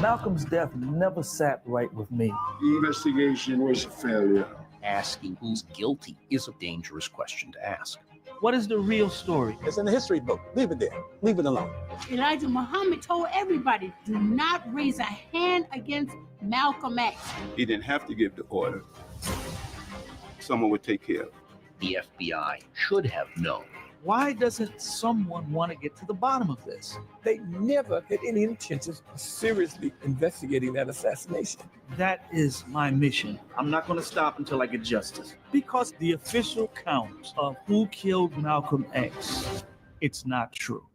I: Malcolm's death never sat right with me.
B: The investigation was a failure.
M: Asking who's guilty is a dangerous question to ask.
I: What is the real story?
M: It's in the history book. Leave it there. Leave it alone.
N: Elijah Muhammad told everybody, do not raise a hand against Malcolm X.
O: He didn't have to give the order. Someone would take care of it.
M: The FBI should have known.
I: Why doesn't someone want to get to the bottom of this?
P: They never had any intentions of seriously investigating that assassination.
I: That is my mission. I'm not going to stop until I get justice. Because the official count of who killed Malcolm X, it's not true.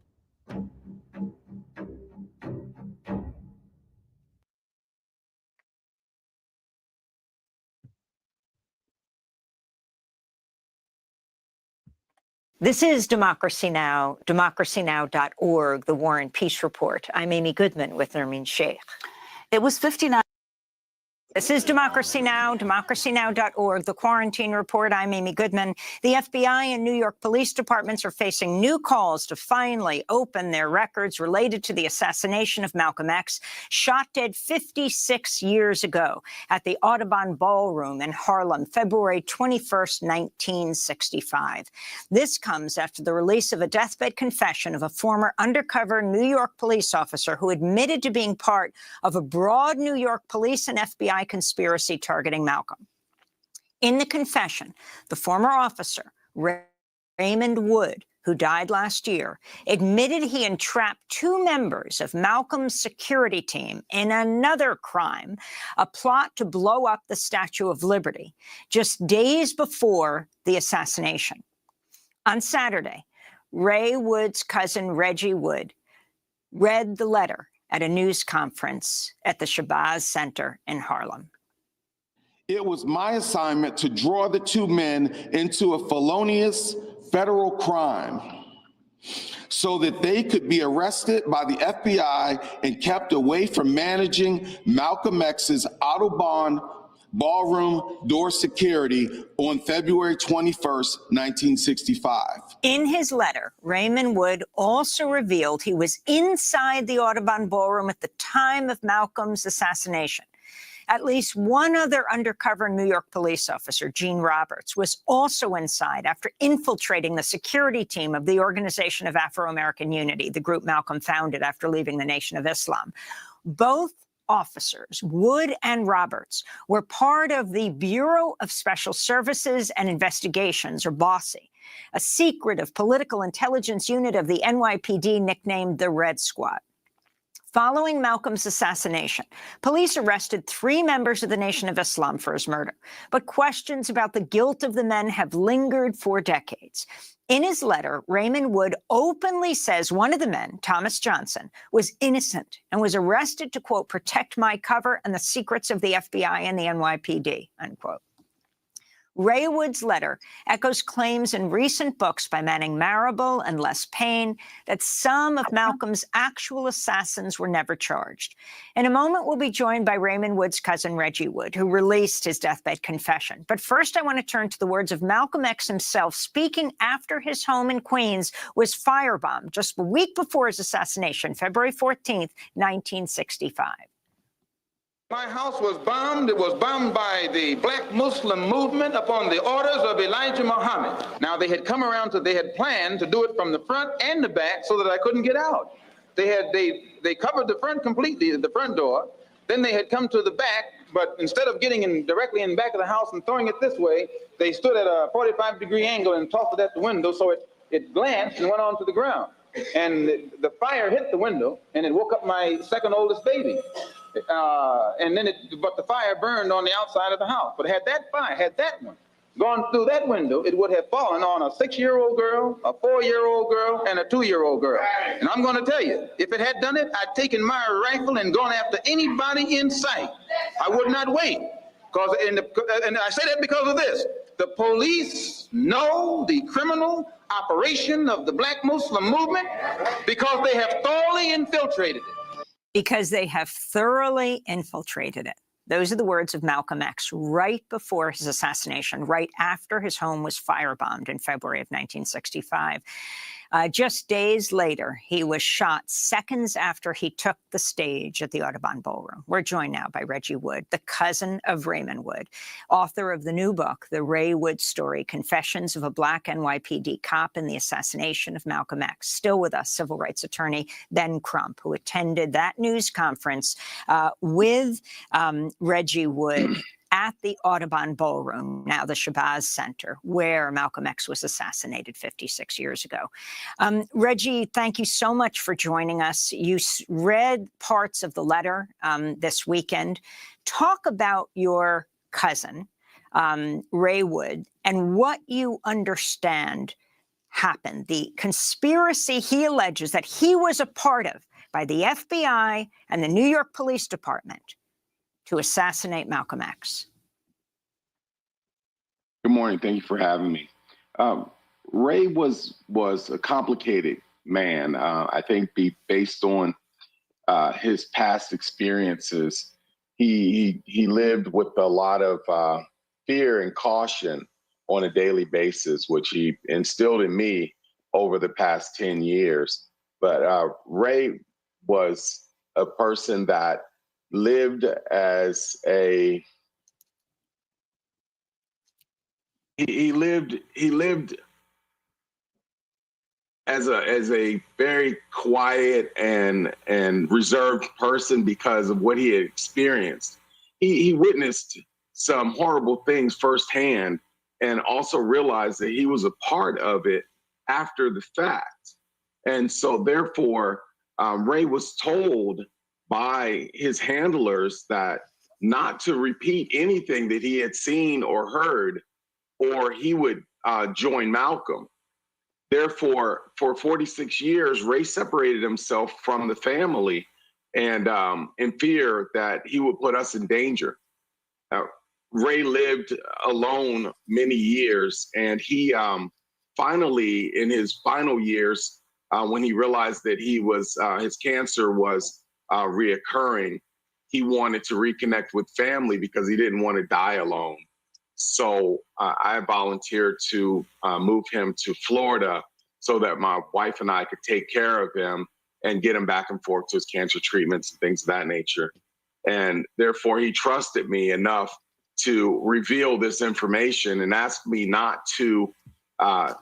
F: This is Democracy Now!, democracynow.org, the War and Peace Report. I'm Amy Goodman with Nermeen Sheikh.
Q: It was 59.
F: This is Democracy Now!, democracynow.org, the Quarantine Report. I'm Amy Goodman. The FBI and New York police departments are facing new calls to finally open their records related to the assassination of Malcom X, shot dead 56 years ago at the Audubon Ballroom in Harlem, February 21st, 1965. This comes after the release of a deathbed confession of a former undercover New York police officer who admitted to being part of a broad New York police and FBI conspiracy targeting Malcolm. In the confession, the former officer, Raymond Wood, who died last year, admitted he entrapped two members of Malcolm's security team in another crime, a plot to blow up the Statue of Liberty, just days before the assassination. On Saturday, Ray Wood's cousin, Reggie Wood, read the letter at a news conference at the Shabazz Center in Harlem.
R: It was my assignment to draw the two men into a felonious federal crime so that they could be arrested by the FBI and kept away from managing Malcolm X's Audubon Ballroom door security on February 21st, 1965.
F: In his letter, Raymond Wood also revealed he was inside the Audubon Ballroom at the time of Malcolm's assassination. At least one other undercover New York police officer, Gene Roberts, was also inside after infiltrating the security team of the Organization of Afro-American Unity, the group Malcolm founded after leaving the Nation of Islam. Both officers, Wood and Roberts, were part of the Bureau of Special Services and Investigations, or BOSSI, a secretive political intelligence unit of the NYPD nicknamed the Red Squad. Following Malcolm's assassination, police arrested 3 members of the Nation of Islam for his murder, but questions about the guilt of the men have lingered for decades. In his letter, Raymond Wood openly says one of the men, Thomas Johnson, was innocent and was arrested to, quote, protect my cover and the secrets of the FBI and the NYPD, unquote. Ray Wood's letter echoes claims in recent books by Manning Marable and Les Payne that some of Malcolm's actual assassins were never charged. In a moment, we'll be joined by Raymond Wood's cousin, Reggie Wood, who released his deathbed confession. But first, I want to turn to the words of Malcolm X himself, speaking after his home in Queens was firebombed just a week before his assassination, February 14th, 1965.
D: My house was bombed. It was bombed by the black Muslim movement upon the orders of Elijah Muhammad. Now, they had come around they had planned to do it from the front and the back so that I couldn't get out. They covered the front completely, the front door. Then they had come to the back, but instead of getting directly in the back of the house and throwing it this way, they stood at a 45-degree angle and tossed it at the window so it glanced and went onto the ground. And the fire hit the window, and it woke up my second oldest baby. But the fire burned on the outside of the house. But had that one gone through that window, it would have fallen on a 6-year-old girl, a 4-year-old girl, and a 2-year-old girl. And I'm going to tell you, if it had done it, I'd taken my rifle and gone after anybody in sight. I would not wait. And I say that because of this. The police know the criminal operation of the black Muslim movement because they have thoroughly infiltrated it.
F: Because they have thoroughly infiltrated it. Those are the words of Malcolm X right before his assassination, right after his home was firebombed in February of 1965. Just days later, he was shot seconds after he took the stage at the Audubon Ballroom. We're joined now by Reggie Wood, the cousin of Raymond Wood, author of the new book, The Ray Wood Story, Confessions of a Black NYPD Cop in the Assassination of Malcolm X. Still with us, civil rights attorney Ben Crump, who attended that news conference with Reggie Wood at the Audubon Ballroom, now the Shabazz Center, where Malcolm X was assassinated 56 years ago. Reggie, thank you so much for joining us. You read parts of the letter this weekend. Talk about your cousin, Ray Wood, and what you understand happened, the conspiracy he alleges that he was a part of by the FBI and the New York Police Department to assassinate Malcolm X.
R: Good morning. Thank you for having me. Ray was a complicated man. I think based on his past experiences, he lived with a lot of fear and caution on a daily basis, which he instilled in me over the past 10 years. But Ray was a person that lived as he lived as a very quiet and reserved person because of what he had experienced. He witnessed some horrible things firsthand and also realized that he was a part of it after the fact. And so therefore, Ray was told by his handlers that not to repeat anything that he had seen or heard, or he would join Malcolm. Therefore, for 46 years, Ray separated himself from the family and in fear that he would put us in danger. Ray lived alone many years, and he finally, in his final years, when he realized that his cancer was reoccurring, he wanted to reconnect with family because he didn't want to die alone. So I volunteered to move him to Florida so that my wife and I could take care of him and get him back and forth to his cancer treatments and things of that nature. And therefore, he trusted me enough to reveal this information and asked me not to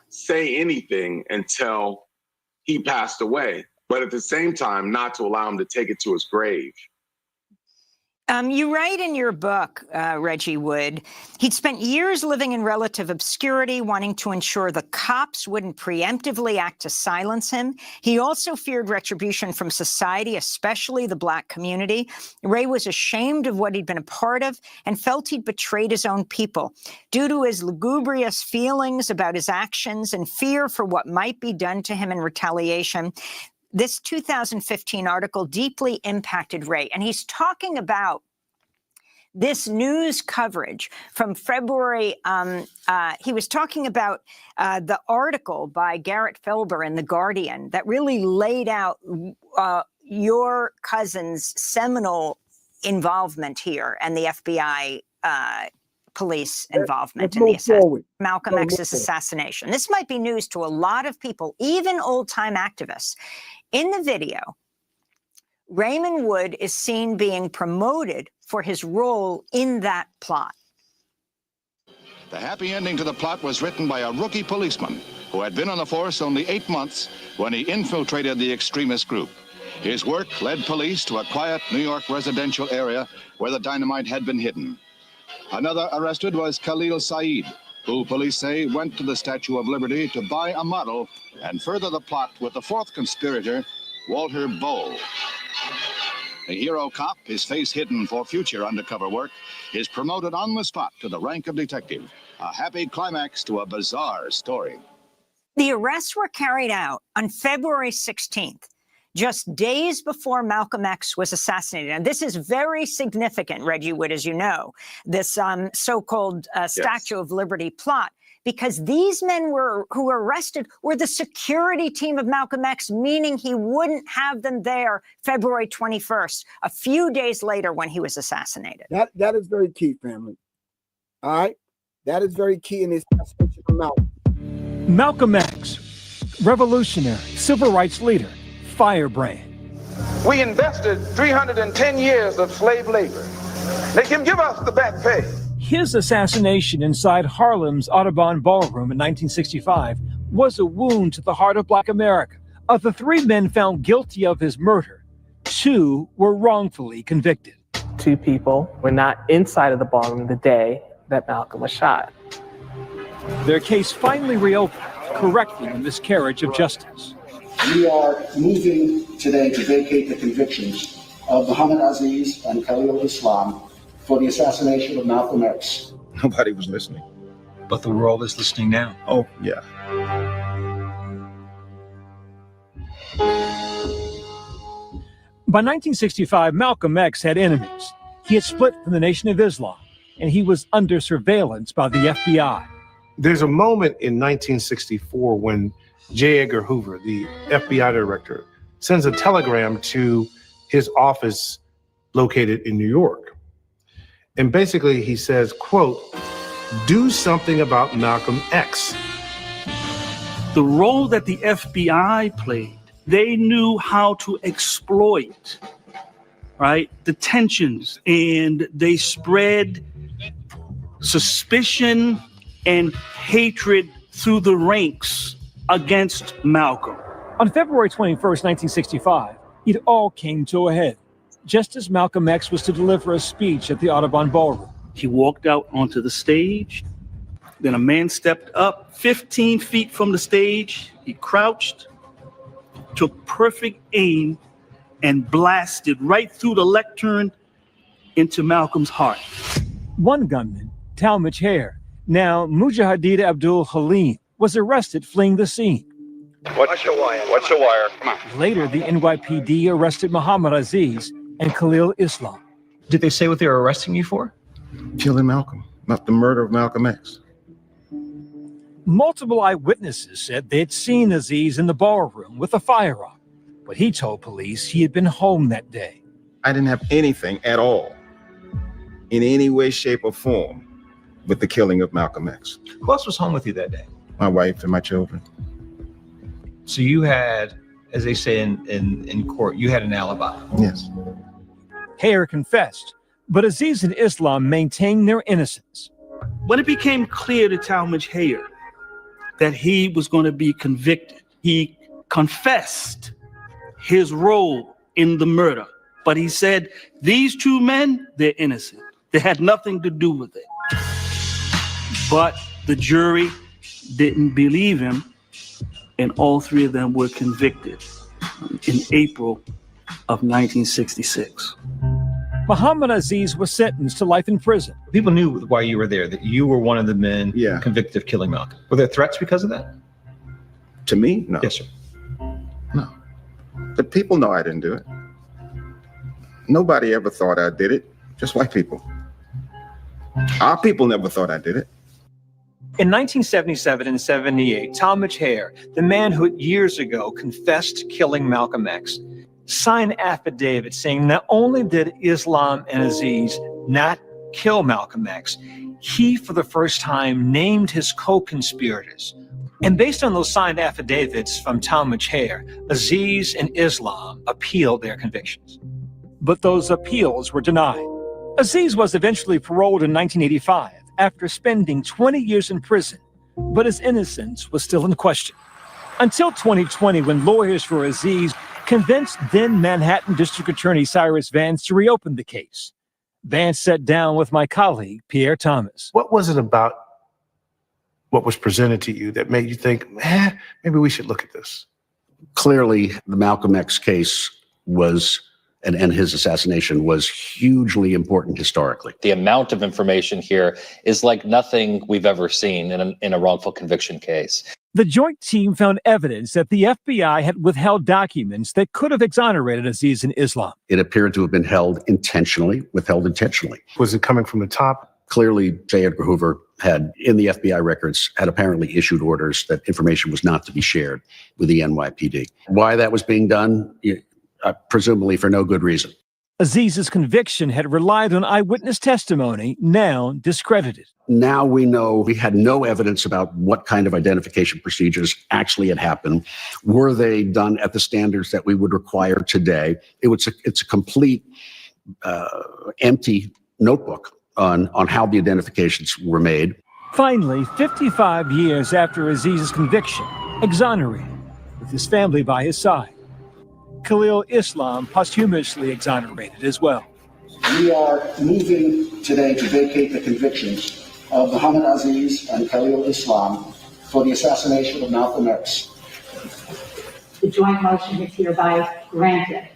R: say anything until he passed away, but at the same time, not to allow him to take it to his grave.
F: You write in your book, Reggie Wood, he'd spent years living in relative obscurity, wanting to ensure the cops wouldn't preemptively act to silence him. He also feared retribution from society, especially the Black community. Ray was ashamed of what he'd been a part of and felt he'd betrayed his own people. Due to his lugubrious feelings about his actions and fear for what might be done to him in retaliation, this 2015 article deeply impacted Ray. And he's talking about this news coverage from February. He was talking about the article by Garrett Felber in The Guardian that really laid out your cousin's seminal involvement here and the FBI police involvement in the Malcolm X's assassination. This might be news to a lot of people, even old-time activists. In the video, Raymond Wood is seen being promoted for his role in that plot.
Q: The happy ending to the plot was written by a rookie policeman who had been on the force only 8 months when he infiltrated the extremist group. His work led police to a quiet New York residential area where the dynamite had been hidden. Another arrested was Khalil Saeed, who police say went to the Statue of Liberty to buy a model and further the plot with the fourth conspirator, Walter Bowe. A hero cop, his face hidden for future undercover work, is promoted on the spot to the rank of detective. A happy climax to a bizarre story.
F: The arrests were carried out on February 16th, just days before Malcolm X was assassinated. And this is very significant, Reggie Wood, as you know, this so-called Statue of Liberty plot, because these men who were arrested were the security team of Malcolm X, meaning he wouldn't have them there February 21st, a few days later when he was assassinated.
A: That is very key, family. All right? That is very key in this assassination of Malcolm.
S: Malcolm X, revolutionary, civil rights leader, firebrand.
D: We invested 310 years of slave labor. They can give us the back pay.
S: His assassination inside Harlem's Audubon Ballroom in 1965 was a wound to the heart of Black America. Of the 3 men found guilty of his murder, 2 were wrongfully convicted.
T: 2 people were not inside of the ballroom the day that Malcolm was shot.
S: Their case finally reopened, correcting a miscarriage of justice.
U: We are moving today to vacate the convictions of Muhammad Aziz and Khalil Islam for the assassination of Malcolm X.
V: Nobody was listening.
M: But the world is listening now.
V: Oh, yeah.
S: By 1965, Malcolm X had enemies. He had split from the Nation of Islam, and he was under surveillance by the FBI.
C: There's a moment in 1964 when J. Edgar Hoover, the FBI director, sends a telegram to his office located in New York. And basically he says, quote, "Do something about Malcolm X."
I: The role that the FBI played, they knew how to exploit, right, the tensions, and they spread suspicion and hatred through the ranks against Malcolm.
S: On February 21st, 1965, it all came to a head, just as Malcolm X was to deliver a speech at the Audubon Ballroom.
I: He walked out onto the stage. Then a man stepped up 15 feet from the stage. He crouched, took perfect aim, and blasted right through the lectern into Malcolm's heart.
S: One gunman, Talmadge Hare, now Mujahideen Abdul Halim, was arrested fleeing the scene.
V: What's the wire? What's the wire? Come on.
S: Later, the NYPD arrested Muhammad Aziz and Khalil Islam.
M: Did they say what they were arresting you for?
R: Killing Malcolm, not the murder of Malcolm X.
S: Multiple eyewitnesses said they'd seen Aziz in the ballroom with a firearm, but he told police he had been home that day.
W: I didn't have anything at all, in any way, shape, or form, with the killing of Malcolm X.
M: Who else was home with you that day?
W: My wife and my children.
M: So you had, as they say in court, you had an alibi.
W: Yes.
S: Hare confessed, but Aziz and Islam maintained their innocence.
I: When it became clear to Talmadge Hare that he was going to be convicted, he confessed his role in the murder. But he said, these two men, they're innocent. They had nothing to do with it. But the jury didn't believe him, and all three of them were convicted in April of 1966.
S: Muhammad Aziz was sentenced to life in prison.
M: People knew why you were there, that you were one of the men convicted of killing Malcolm. Were there threats because of that?
W: To me? No.
M: Yes, sir.
W: No. The people know I didn't do it. Nobody ever thought I did it, just white people. Our people never thought I did it.
S: In 1977 and 78, Talmadge Hare, the man who years ago confessed to killing Malcolm X, signed affidavit saying not only did Islam and Aziz not kill Malcolm X, he for the first time named his co-conspirators. And based on those signed affidavits from Talmadge Hare, Aziz and Islam appealed their convictions. But those appeals were denied. Aziz was eventually paroled in 1985 after spending 20 years in prison, but his innocence was still in question. Until 2020, when lawyers for Aziz convinced then Manhattan District Attorney Cyrus Vance to reopen the case. Vance sat down with my colleague, Pierre Thomas.
C: What was it about what was presented to you that made you think, maybe we should look at this?
X: Clearly, the Malcolm X case was, and his assassination was hugely important historically.
Y: The amount of information here is like nothing we've ever seen in a wrongful conviction case.
S: The joint team found evidence that the FBI had withheld documents that could have exonerated Aziz and Islam.
X: It appeared to have been withheld intentionally.
C: Was it coming from the top?
X: Clearly, J. Edgar Hoover had, in the FBI records, had apparently issued orders that information was not to be shared with the NYPD. Why that was being done? Presumably for no good reason.
S: Aziz's conviction had relied on eyewitness testimony, now discredited.
X: Now we know we had no evidence about what kind of identification procedures actually had happened. Were they done at the standards that we would require today? It's a complete empty notebook on how the identifications were made.
S: Finally, 55 years after Aziz's conviction, exonerated, with his family by his side. Khalil Islam posthumously exonerated as well.
U: We are moving today to vacate the convictions of Muhammad Aziz and Khalil Islam for the assassination of Malcolm X.
Z: The joint motion is hereby granted.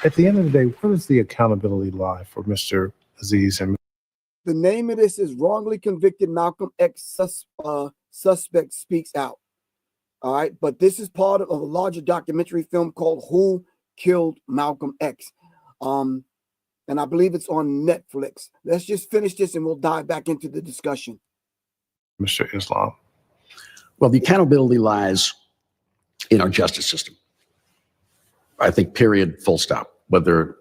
C: At the end of the day, where does the accountability lie for Mr. Aziz? And
A: the name of this is Wrongly Convicted Malcolm X Suspect Speaks Out. All right, but this is part of a larger documentary film called Who Killed Malcolm X. and I believe it's on Netflix. Let's just finish this and we'll dive back into the discussion.
C: Mr. Islam.
X: Well, the accountability lies in our justice system. I think, period, full stop. Whether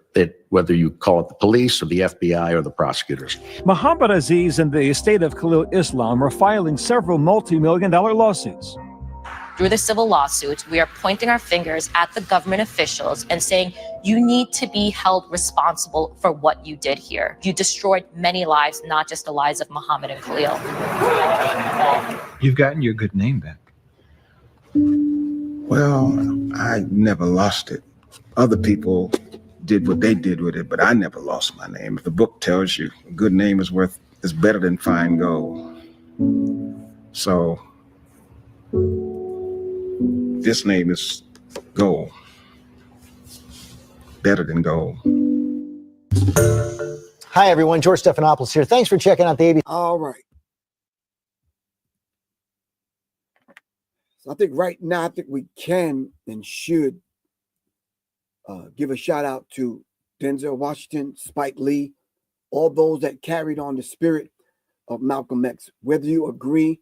X: you call it the police or the FBI or the prosecutors.
S: Muhammad Aziz and the estate of Khalil Islam are filing several multi-million-dollar lawsuits.
E: Through the civil lawsuits, we are pointing our fingers at the government officials and saying, you need to be held responsible for what you did here. You destroyed many lives, not just the lives of Muhammad and Khalil.
M: You've gotten your good name back.
W: Well, I never lost it. Other people did what they did with it, but I never lost my name. If the book tells you a good name is better than fine gold. So this name is gold. Better than gold.
G: Hi, everyone. George Stephanopoulos here. Thanks for checking out the ABC.
A: All right. So I think right now, I think we can and should give a shout out to Denzel Washington, Spike Lee, all those that carried on the spirit of Malcolm X. Whether you agree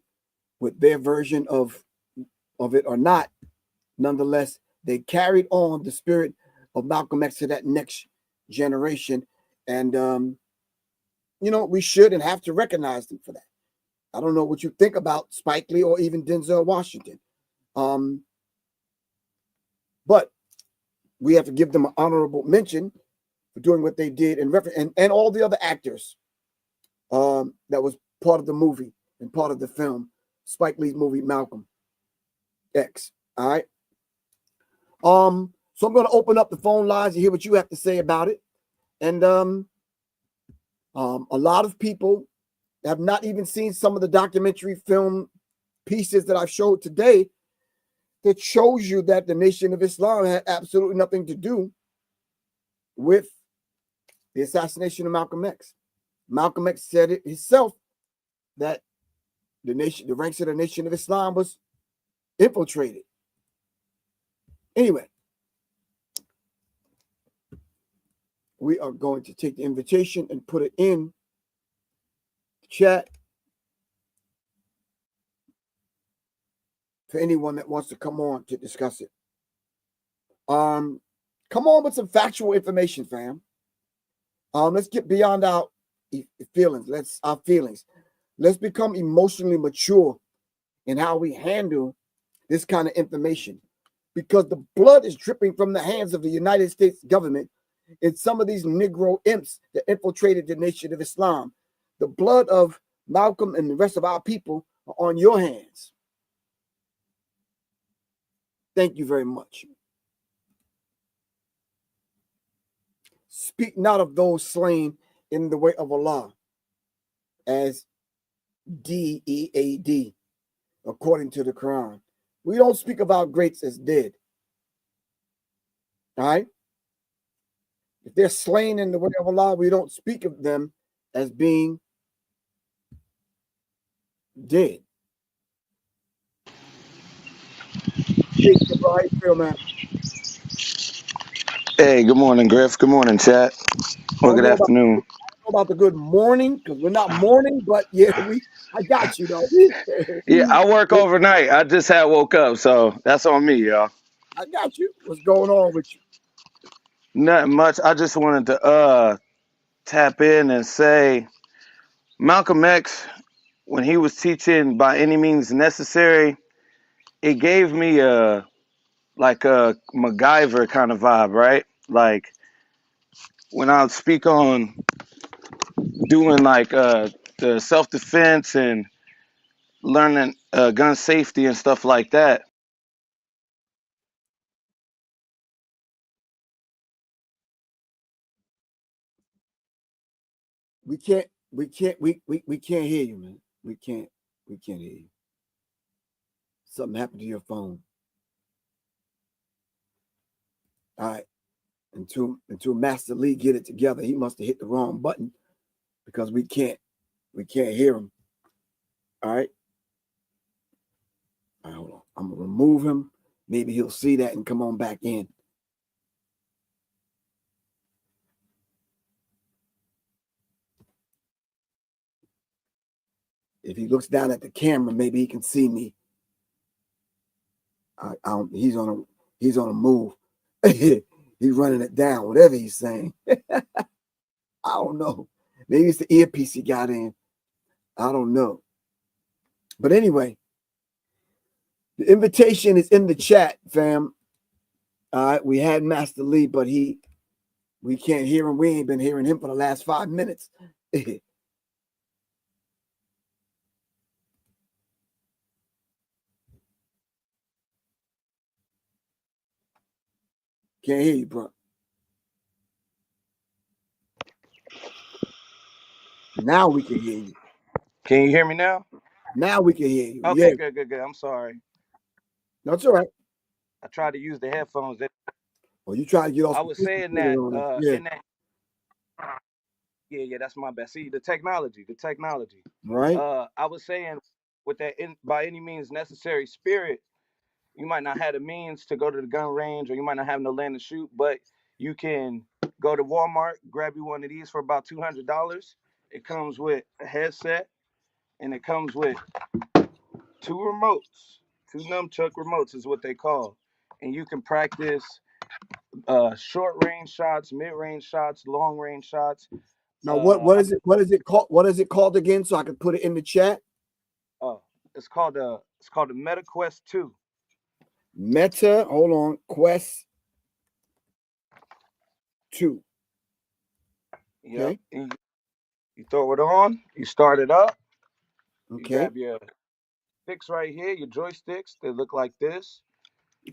A: with their version of it or not, nonetheless, they carried on the spirit of Malcolm X to that next generation. And, we should and have to recognize them for that. I don't know what you think about Spike Lee or even Denzel Washington. But we have to give them an honorable mention for doing what they did and all the other actors that was part of the movie and part of the film, Spike Lee's movie, Malcolm X. All right. So I'm going to open up the phone lines and hear what you have to say about it. And a lot of people have not even seen some of the documentary film pieces that I've showed today that shows you that the Nation of Islam had absolutely nothing to do with the assassination of Malcolm X. Malcolm X said it himself that the ranks of the Nation of Islam was infiltrated. Anyway, we are going to take the invitation and put it in the chat for anyone that wants to come on to discuss it. Come on with some factual information, fam. Let's get beyond our feelings. Let's become emotionally mature in how we handle this kind of information, because the blood is dripping from the hands of the United States government and some of these Negro imps that infiltrated the Nation of Islam. The blood of Malcolm and the rest of our people are on your hands. Thank you very much. Speak not of those slain in the way of Allah as dead, according to the Quran. We don't speak of our greats as dead. All right? If they're slain in the way of Allah, we don't speak of them as being dead. How you feel, man?
H: Hey, good morning, Griff. Good morning, chat. Well, good afternoon.
A: I don't know about the good morning, because we're not mourning, but yeah, I got you, though.
H: Yeah, I work overnight. I just had woke up, so that's on me, y'all.
A: I got you. What's going on with you?
H: Nothing much. I just wanted to tap in and say Malcolm X, when he was teaching by any means necessary, it gave me a MacGyver kind of vibe, right? Like when I speak on doing the self-defense and learning gun safety and stuff like that.
A: We can't hear you, man. We can't hear you. Something happened to your phone. All right. Until Master Lee get it together, he must have hit the wrong button, because we can't hear him. All right. All right, hold on. I'm gonna remove him. Maybe he'll see that and come on back in. If he looks down at the camera, maybe he can see me. He's on a move. He's running it down, whatever he's saying. I don't know. Maybe it's the earpiece he got in. I don't know. But anyway, the invitation is in the chat, fam. All right, we had Master Lee, but we can't hear him. We ain't been hearing him for the last 5 minutes. Can't hear you, bro. Now we can hear you.
H: Can you hear me now?
A: Now we can hear you.
H: Okay,
A: Yeah.
H: good. I'm sorry.
A: No, it's all right.
H: I tried to use the headphones.
A: Well, you try to get off.
H: I was saying that in that. Yeah, that's my bad. See, the technology.
A: Right.
H: I was saying with that by any means necessary spirit, you might not have the means to go to the gun range, or you might not have no land to shoot, but you can go to Walmart, grab you one of these for about $200. It comes with a headset, and it comes with 2 remotes. 2 nunchuck remotes is what they call. And you can practice short range shots, mid range shots, long range shots.
A: Now, what is it called? What is it called again? So I can put it in the chat.
H: It's called the Meta Quest 2.
A: Meta, hold on, Quest 2.
H: Okay. Yep. You throw it on. You start it up.
A: Okay.
H: You grab your sticks right here, your joysticks. They look like this.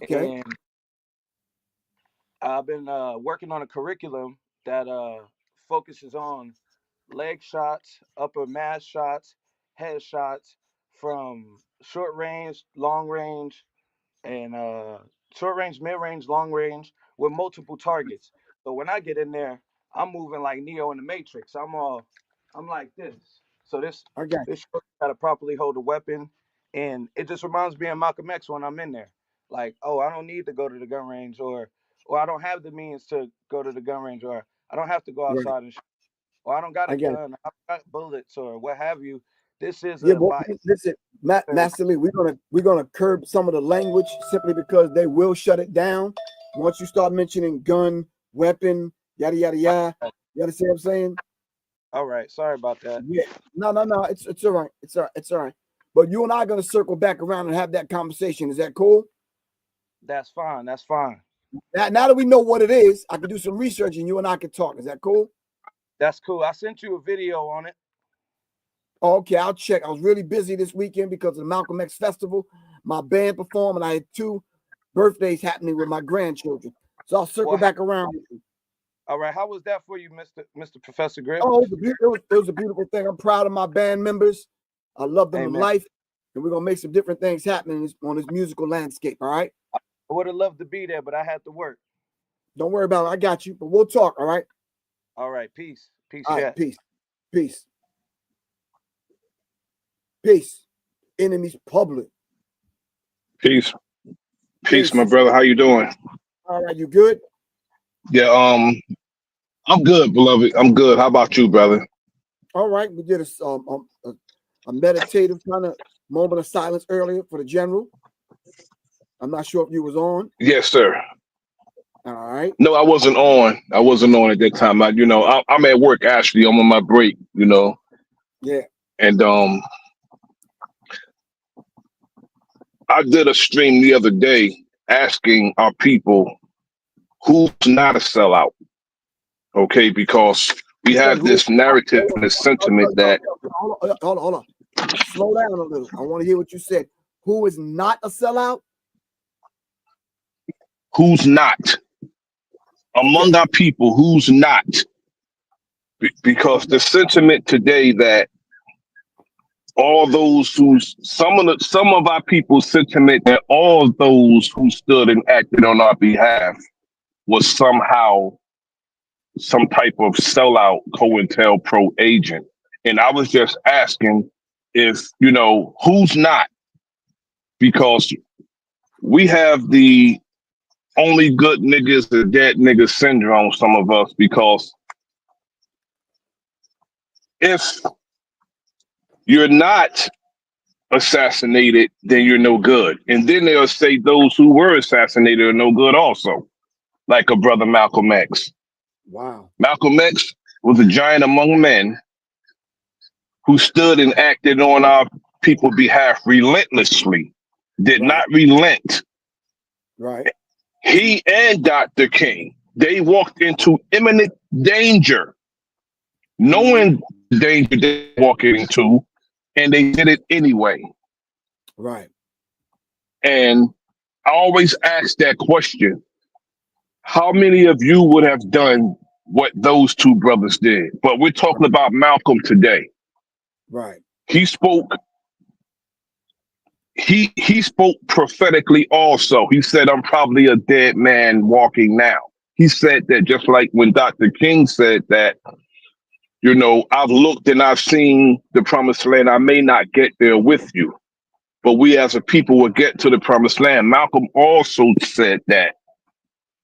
A: Okay.
H: And I've been working on a curriculum that focuses on leg shots, upper mass shots, head shots from short range, long range, and short range, mid range, long range with multiple targets. So when I get in there, I'm moving like Neo in the Matrix. I'm like this. So this gotta properly hold a weapon, and it just reminds me of Malcom X when I'm in there. Like, oh, I don't need to go to the gun range, or I don't have the means to go to the gun range, or I don't have to go outside and shoot, or I don't got a gun, I got bullets, or what have you. This is
A: listen, Master Lee, we're gonna curb some of the language simply because they will shut it down once you start mentioning gun, weapon, yada yada yada. You understand what I'm saying?
H: All right, sorry about that.
A: Yeah, no, it's all right. It's all right. But you and I are gonna circle back around and have that conversation. Is that cool?
H: That's fine. That's fine.
A: Now that we know what it is, I can do some research and you and I can talk. Is that cool?
H: That's cool. I sent you a video on it.
A: Oh, okay, I'll check. I was really busy this weekend because of the Malcom X festival. My band performed, and I had 2 birthdays happening with my grandchildren. So I'll circle back around.
H: All right, how was that for you, Mr. Professor Griff?
A: Oh, it was a beautiful thing. I'm proud of my band members. I love them to life, and we're gonna make some different things happen on this musical landscape. All right.
H: I would have loved to be there, but I had to work.
A: Don't worry about it. I got you. But we'll talk. All right.
H: All right. Peace. Peace.
A: All right, peace. Peace. Enemies public.
V: Peace, my brother. How you doing?
A: All right, you good?
V: Yeah, I'm good, beloved. I'm good. How about you, brother?
A: All right, we did a meditative kind of moment of silence earlier for the general. I'm not sure if you was on.
V: Yes, sir.
A: All right.
V: No, I wasn't on. At that time. I'm at work actually. I'm on my break.
A: Yeah.
V: And I did a stream the other day asking our people who's not a sellout. Okay, because we have this narrative and this sentiment that.
A: Hold on. Slow down a little. I want to hear what you said. Who is not a sellout?
V: Who's not? Among our people, who's not? Because the sentiment today that all those some of our people's sentiment that all those who stood and acted on our behalf was somehow some type of sellout COINTELPRO agent. And I was just asking if, who's not? Because we have the only good niggas, the dead niggas syndrome, some of us, because if you're not assassinated, then you're no good. And then they'll say those who were assassinated are no good also, like a brother Malcolm X.
A: Wow.
V: Malcolm X was a giant among men who stood and acted on our people's behalf relentlessly, did not relent.
A: Right.
V: He and Dr. King, they walked into imminent danger, knowing the danger they were walking into, and they did it anyway.
A: Right.
V: And I always ask that question: how many of you would have done what those two brothers did? But we're talking about Malcolm today.
A: Right.
V: He spoke. He spoke prophetically also. He said, "I'm probably a dead man walking now." He said that just like when Dr. King said that, you know, I've looked and I've seen the promised land. I may not get there with you, but we as a people will get to the promised land. Malcolm also said that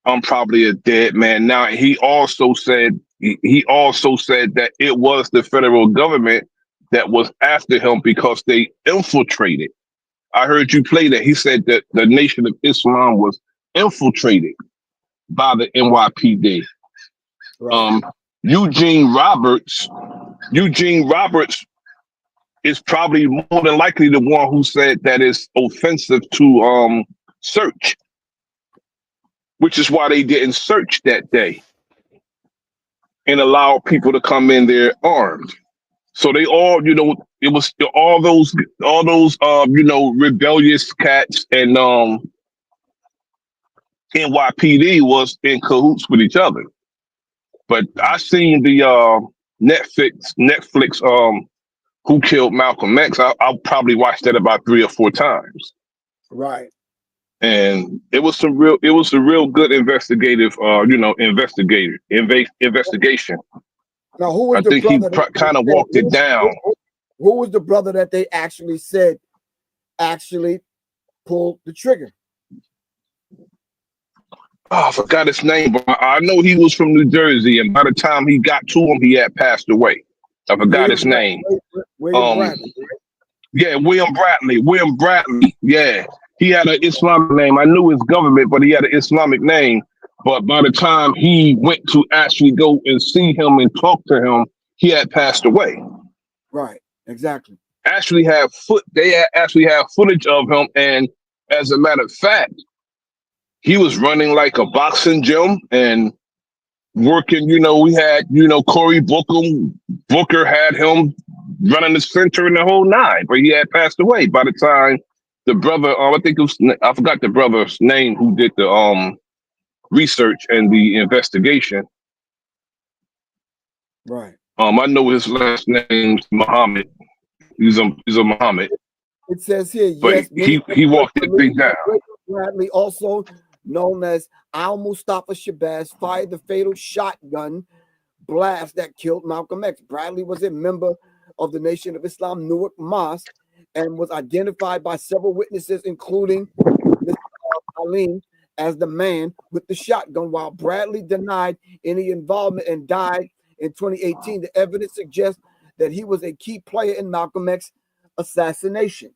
V: I'm probably a dead man now. He also said that it was the federal government that was after him because they infiltrated. I heard you play that. He said that the Nation of Islam was infiltrated by the NYPD.
A: Right.
V: Eugene Roberts is probably more than likely the one who said that it's offensive to search, which is why they didn't search that day and allow people to come in there armed. So they all, you know, it was all those you know, rebellious cats and NYPD was in cahoots with each other. But I seen the Netflix Who Killed Malcolm X. I'll probably watch that about 3 or 4 times.
A: Right.
V: And it was a real good investigative investigation.
A: Now, who was
V: I
A: the
V: think he
A: brother?
V: kind of walked it down.
A: Who was the brother that they actually said pulled the trigger?
V: Oh, I forgot his name, but I know he was from New Jersey, and by the time he got to him, he had passed away. I forgot his name.
A: William Bradley.
V: Yeah, William Bradley. Yeah, he had an Islamic name. I knew his government, but he had an Islamic name. But by the time he went to actually go and see him and talk to him, he had passed away.
A: Right. Exactly.
V: They actually have footage of him, and as a matter of fact, he was running like a boxing gym and working. You know, we had, you know, Cory Booker had him running the center and the whole nine, but he had passed away by the time the brother. I forgot the brother's name who did the research and the investigation.
A: Right.
V: I know his last name's Muhammad. He's a Muhammad.
A: It says here,
V: but
A: yes,
V: he walked that thing down.
A: Bradley, also known as Al Mustafa Shabazz, fired the fatal shotgun blast that killed Malcolm X. Bradley was a member of the Nation of Islam Newark Mosque and was identified by several witnesses, including Mr. Alim, as the man with the shotgun. While Bradley denied any involvement and died in 2018, the evidence suggests that he was a key player in Malcolm X's assassination.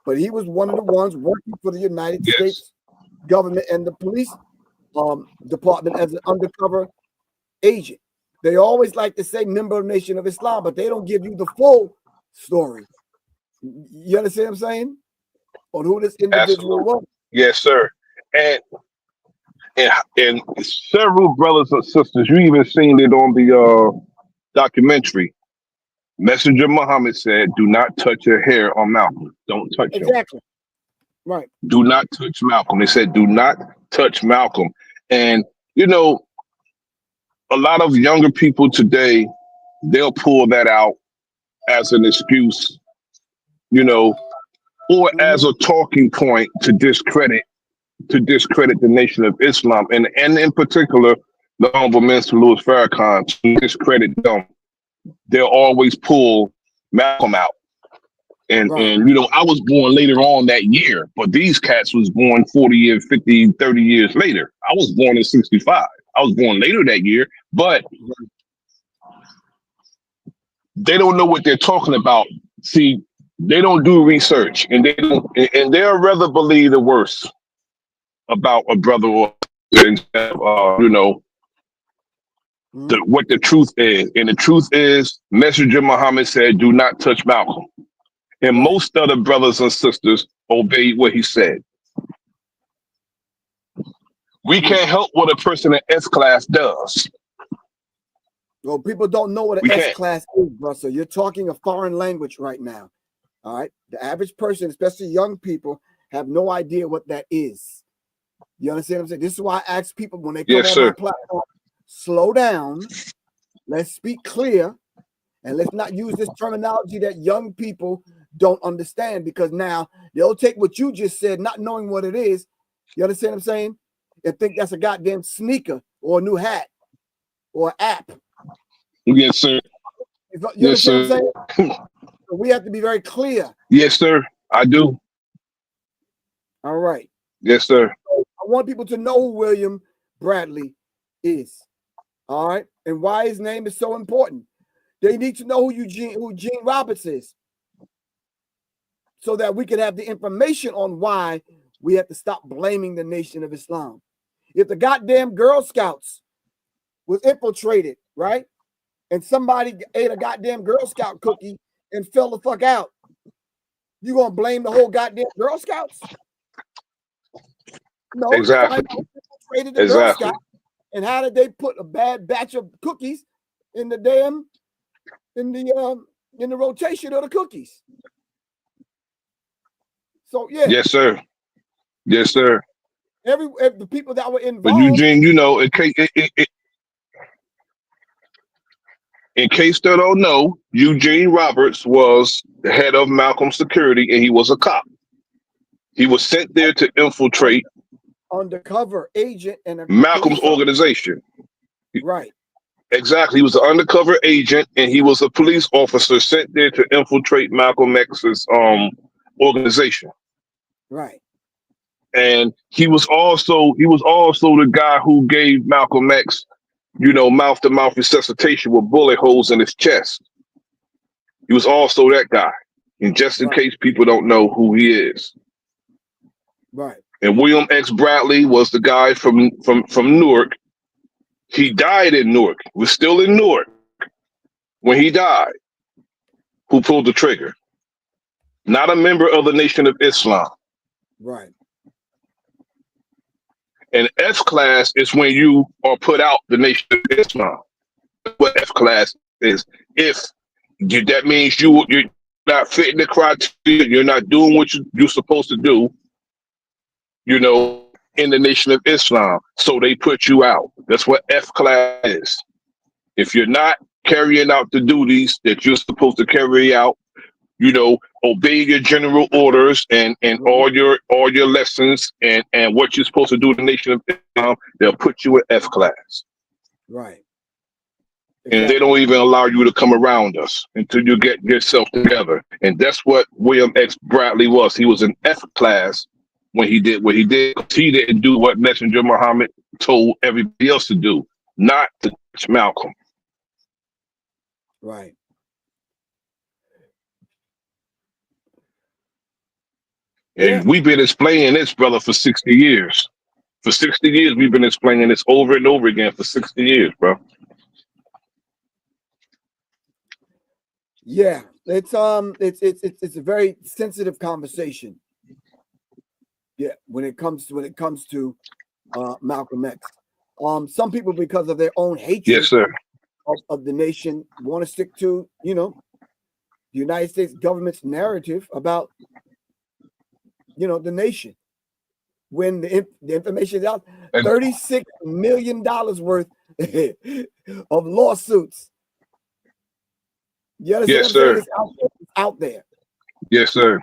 A: But he was one of the ones working for the United States government and the police department as an undercover agent. They always like to say member of Nation of Islam, but they don't give you the full story. You understand what I'm saying? On who this individual was.
V: Yes, sir. And several brothers and sisters, you even seen it on the documentary. Messenger Muhammad said, "Do not touch your hair on Malcolm. Don't touch him."
A: Exactly. Right.
V: Do not touch Malcolm. They said, "Do not touch Malcolm." And you know, a lot of younger people today, they'll pull that out as an excuse, you know, or as a talking point to discredit the Nation of Islam, and in particular, the Honorable Minister Louis Farrakhan, to discredit them. They'll always pull Malcolm out. And you know, I was born later on that year, but these cats was born 40 and 50, 30 years later. I was born in 65. I was born later that year, but they don't know what they're talking about. See, they don't do research, and they'll rather believe the worst about a brother or instead of, what the truth is. And the truth is, Messenger Muhammad said, "Do not touch Malcolm." And most other brothers and sisters obeyed what he said. We can't help what a person in S-class does.
A: Well, people don't know what
V: We
A: an
V: can't.
A: S-class is, bro. So you're talking a foreign language right now. All right. The average person, especially young people, have no idea what that is. You understand what I'm saying? This is why I ask people when they come
V: Yes,
A: on
V: sir.
A: my platform, slow down, let's speak clear, and let's not use this terminology that young people don't understand, because now they'll take what you just said, not knowing what it is. You understand what I'm saying? And think that's a goddamn sneaker or a new hat or app.
V: Yes, sir.
A: You
V: Yes,
A: understand
V: sir.
A: what I'm saying? So we have to be very clear.
V: Yes, sir. I do.
A: All right.
V: Yes, sir.
A: So I want people to know who William Bradley is. All right. And why his name is so important. They need to know who Gene Roberts is, so that we can have the information on why we have to stop blaming the Nation of Islam. If the goddamn Girl Scouts was infiltrated, right? And somebody ate a goddamn Girl Scout cookie and fell the fuck out, you gonna blame the whole goddamn Girl Scouts? No,
V: Exactly.
A: find out who infiltrated the Girl Scouts, and how did they put a bad batch of cookies in the damn in the rotation of the cookies? So yeah.
V: Yes, sir. Yes, sir.
A: Every the people that were
V: But
A: involved.
V: Eugene, in case they don't know, Eugene Roberts was the head of Malcolm Security, and he was a cop. He was sent there to infiltrate
A: Undercover agent and a
V: Malcolm's organization.
A: Right.
V: Exactly. He was an undercover agent, and he was a police officer sent there to infiltrate Malcolm X's organization.
A: Right.
V: And he was also the guy who gave Malcolm X, mouth-to-mouth resuscitation with bullet holes in his chest. He was also that guy. And just in case people don't know who he is.
A: Right.
V: And William X. Bradley was the guy from Newark. He died in Newark. Was still in Newark when he died. Who pulled the trigger? Not a member of the Nation of Islam.
A: Right.
V: And F class is when you are put out the Nation of Islam. That's what F class is. That means you're not fitting the criteria, you're not doing what you're supposed to do, in the Nation of Islam. So they put you out. That's what F class is. If you're not carrying out the duties that you're supposed to carry out, obey your general orders and all your lessons and what you're supposed to do in the Nation of Islam, they'll put you in F class.
A: Right.
V: And they don't even allow you to come around us until you get yourself together. And that's what William X. Bradley was. He was in F class when he did what he did. He didn't do what Messenger Muhammad told everybody else to do, not to touch Malcolm.
A: Right.
V: And we've been explaining this, brother, for 60 years. For 60 years, we've been explaining this over and over again for 60 years, bro.
A: Yeah, it's a very sensitive conversation. Yeah, when it comes to Malcolm X. Some people, because of their own hatred,
V: yes, sir,
A: of the nation, want to stick to the United States government's narrative about the nation. When the information is out, $36 million worth of lawsuits. You understand
V: yes, sir.
A: It's out there.
V: Yes, sir.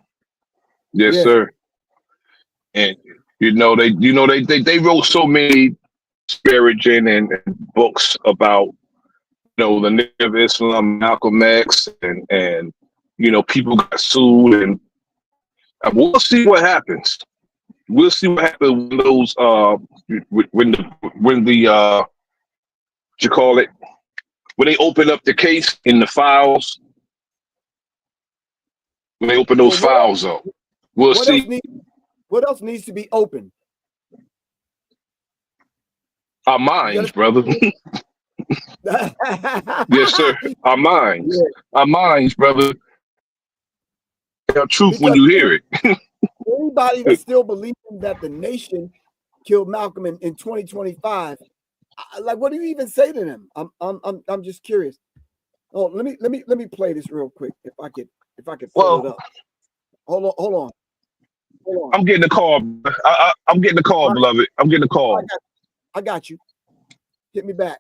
V: Yes, sir. And they wrote so many disparaging and books about the Nation of Islam, Malcolm X, and people got sued, and we'll see what happens. We'll see what happens when those when they open up the case in the files. When they open those files up, we'll see.
A: What else needs to be open?
V: Our minds, brother. Yes, sir. Our minds.
A: Yeah.
V: Our minds, brother. Tell truth when you hear it.
A: Anybody that's still believing that the nation killed Malcolm in 2025, like, what do you even say to them? I'm just curious. Oh, let me play this real quick if I could pull it up. Hold on.
V: I'm getting a call. I'm getting a call, beloved. I'm getting a call.
A: I got you. Hit me back.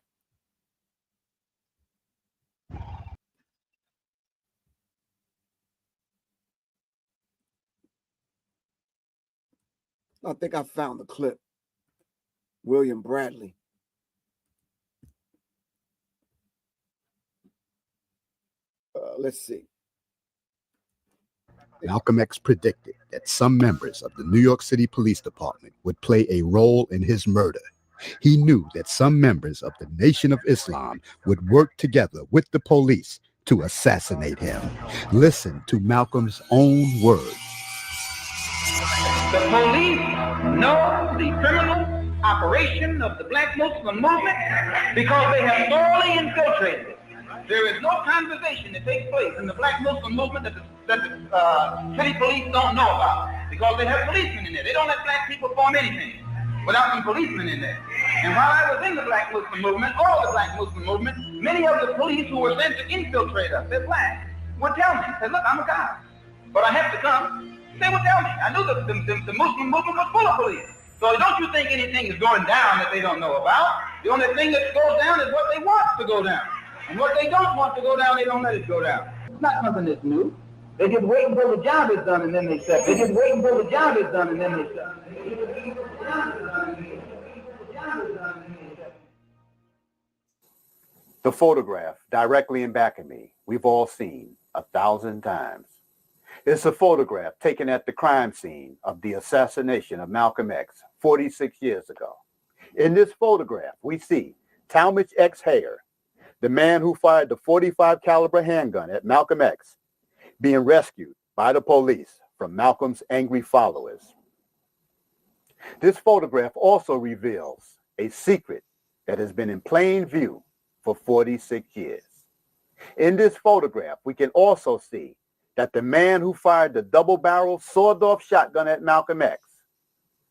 A: I think I found the clip. William Bradley. Let's see.
B: Malcolm X predicted that some members of the New York City Police Department would play a role in his murder. He knew that some members of the Nation of Islam would work together with the police to assassinate him. Listen to Malcolm's own words.
J: The police know the criminal operation of the Black Muslim movement because they have thoroughly infiltrated it. There is no conversation that takes place in the Black Muslim movement that the city police don't know about because they have policemen in there. They don't let black people form anything without some policemen in there. And while I was in the Black Muslim movement, all the Black Muslim movement, many of the police who were sent to infiltrate us, they're black, would tell me, say, look, I'm a guy, but I have to come. They would tell me. I knew the Muslim movement was full of police. So don't you think anything is going down that they don't know about? The only thing that goes down is what they want to go down. And what they don't want to go down, they don't let it go down. It's not something that's new. They just wait until the job is done and then they step. They just wait until the job is done and then they step.
K: The photograph directly in back of me, we've all seen 1,000 times. It's a photograph taken at the crime scene of the assassination of Malcolm X 46 years ago. In this photograph, we see Talmadge X. Hayer, the man who fired the .45 caliber handgun at Malcolm X, being rescued by the police from Malcolm's angry followers. This photograph also reveals a secret that has been in plain view for 46 years. In this photograph, we can also see that the man who fired the double-barrel sawed-off shotgun at Malcolm X,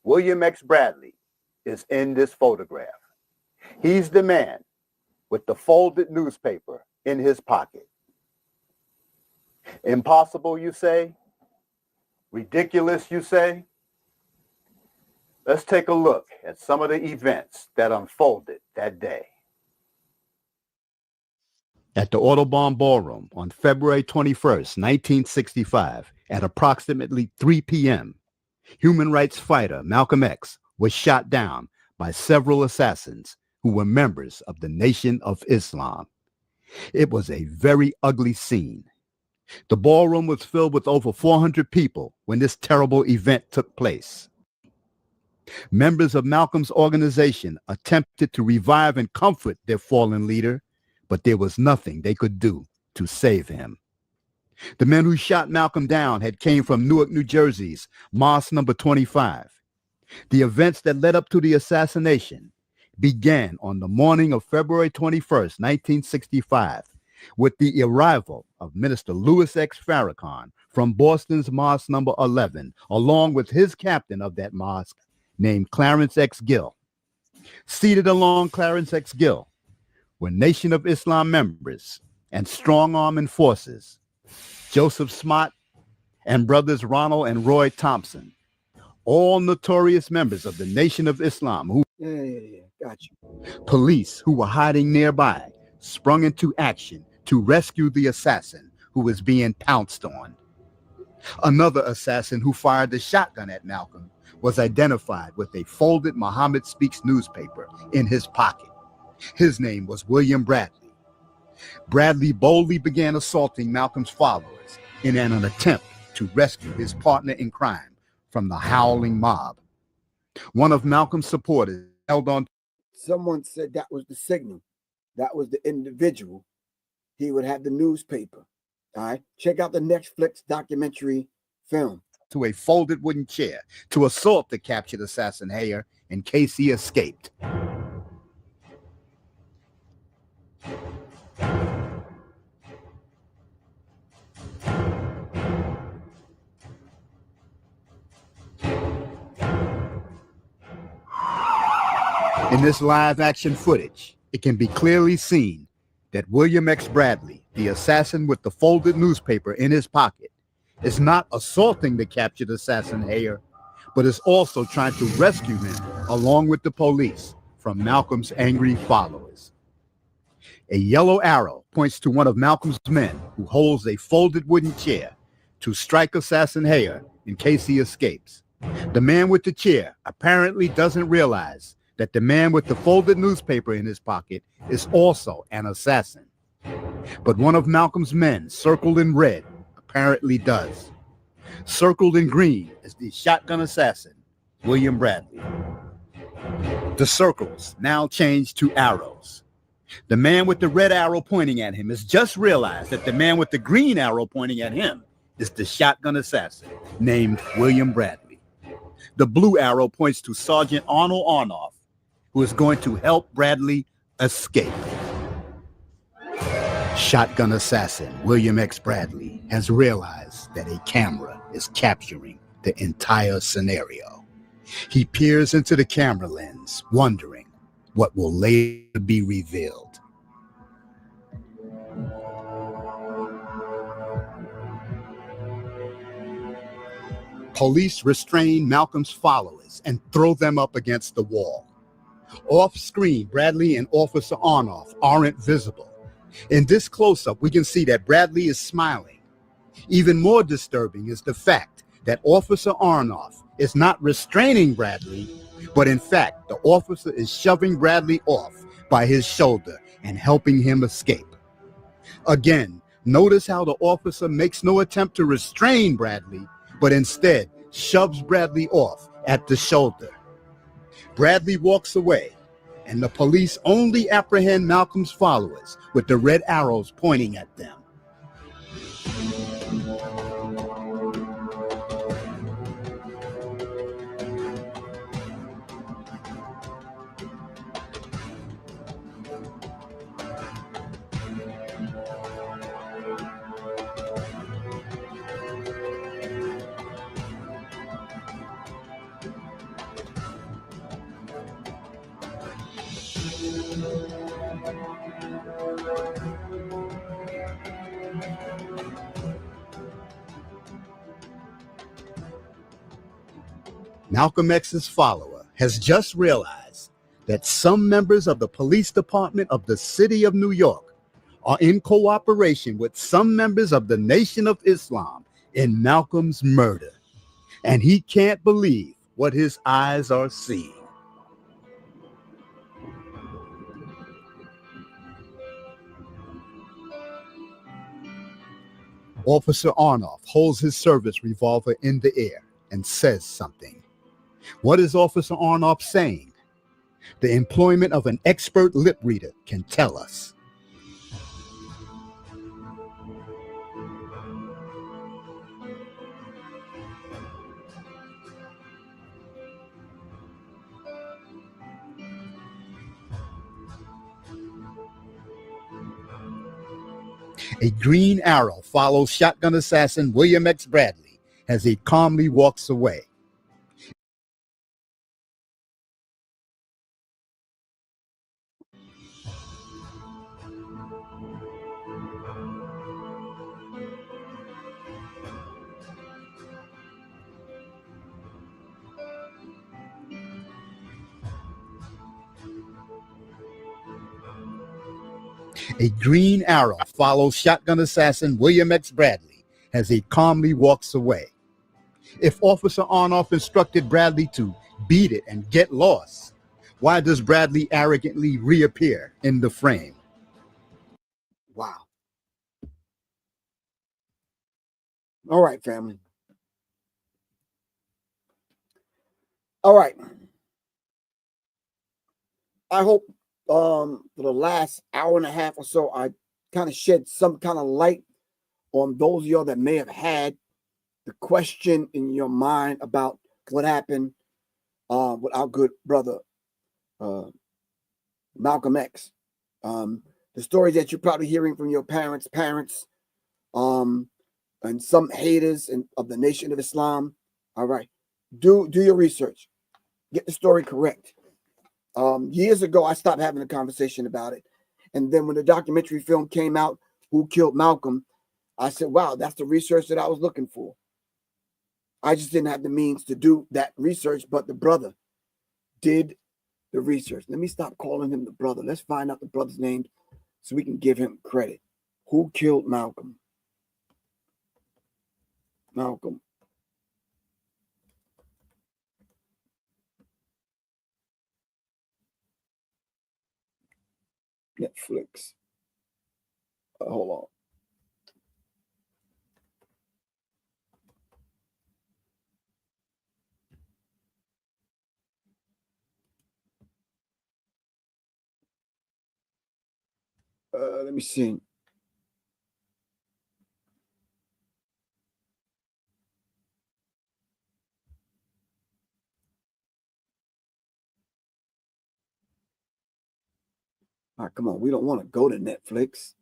K: William X. Bradley, is in this photograph. He's the man with the folded newspaper in his pocket. Impossible, you say? Ridiculous, you say? Let's take a look at some of the events that unfolded that day.
B: At the Audubon Ballroom on February 21st, 1965, at approximately 3 p.m., human rights fighter Malcolm X was shot down by several assassins who were members of the Nation of Islam. It was a very ugly scene. The ballroom was filled with over 400 people when this terrible event took place. Members of Malcolm's organization attempted to revive and comfort their fallen leader, but there was nothing they could do to save him. The men who shot Malcolm down had came from Newark, New Jersey's Mosque number 25. The events that led up to the assassination began on the morning of February 21st, 1965, with the arrival of Minister Louis X. Farrakhan from Boston's Mosque number 11, along with his captain of that mosque named Clarence X. Gill. Seated along Clarence X. Gill were Nation of Islam members and strong-arm enforcers, Joseph Smoot and brothers Ronald and Roy Thompson, all notorious members of the Nation of Islam who
A: got you.
B: Police who were hiding nearby sprung into action to rescue the assassin who was being pounced on. Another assassin who fired the shotgun at Malcolm was identified with a folded Muhammad Speaks newspaper in his pocket. His name was William Bradley. Bradley boldly began assaulting Malcolm's followers in an attempt to rescue his partner in crime from the howling mob. One of Malcolm's supporters held on.
A: Someone said that was the signal. That was the individual. He would have the newspaper All right, check out the Netflix documentary film.
B: To a folded wooden chair to assault the captured assassin Hayer in case he escaped. In this live action footage, it can be clearly seen that William X. Bradley, the assassin with the folded newspaper in his pocket, is not assaulting the captured assassin Hayer, but is also trying to rescue him along with the police from Malcolm's angry followers. A yellow arrow points to one of Malcolm's men who holds a folded wooden chair to strike assassin Hayer in case he escapes. The man with the chair apparently doesn't realize that the man with the folded newspaper in his pocket is also an assassin. But one of Malcolm's men, circled in red, apparently does. Circled in green is the shotgun assassin, William Bradley. The circles now change to arrows. The man with the red arrow pointing at him has just realized that the man with the green arrow pointing at him is the shotgun assassin named William Bradley. The blue arrow points to Sergeant Arnold Arnoff, who is going to help Bradley escape. Shotgun assassin William X. Bradley has realized that a camera is capturing the entire scenario. He peers into the camera lens, wondering what will later be revealed. Police restrain Malcolm's followers and throw them up against the wall. Off screen, Bradley and Officer Arnoff aren't visible. In this close-up, we can see that Bradley is smiling. Even more disturbing is the fact that Officer Arnoff is not restraining Bradley, but in fact, the officer is shoving Bradley off by his shoulder and helping him escape. Again, notice how the officer makes no attempt to restrain Bradley, but instead shoves Bradley off at the shoulder. Bradley walks away, and the police only apprehend Malcolm's followers with the red arrows pointing at them. Malcolm X's follower has just realized that some members of the police department of the city of New York are in cooperation with some members of the Nation of Islam in Malcolm's murder, and he can't believe what his eyes are seeing. Officer Arnoff holds his service revolver in the air and says something. What is Officer Arnoff saying? The employment of an expert lip reader can tell us. A green arrow follows shotgun assassin William X. Bradley as he calmly walks away. A green arrow follows shotgun assassin William X. Bradley as he calmly walks away. If Officer Arnoff instructed Bradley to beat it and get lost, why does Bradley arrogantly reappear in the frame?
A: Wow. All right, family. All right. I hope for the last hour and a half or so, I kind of shed some kind of light on those of y'all that may have had the question in your mind about what happened with our good brother Malcolm X. The stories that you're probably hearing from your parents, and some haters of the Nation of Islam. All right, do your research, get the story correct. Years ago, I stopped having a conversation about it, and then when the documentary film came out, Who Killed Malcolm, I said, "Wow, that's the research that I was looking for." I just didn't have the means to do that research, but the brother did the research. Let me stop calling him the brother. Let's find out the brother's name so we can give him credit. Who killed Malcolm? Malcolm. Netflix. Hold on. Let me see. All right, come on. We don't want to go to Netflix.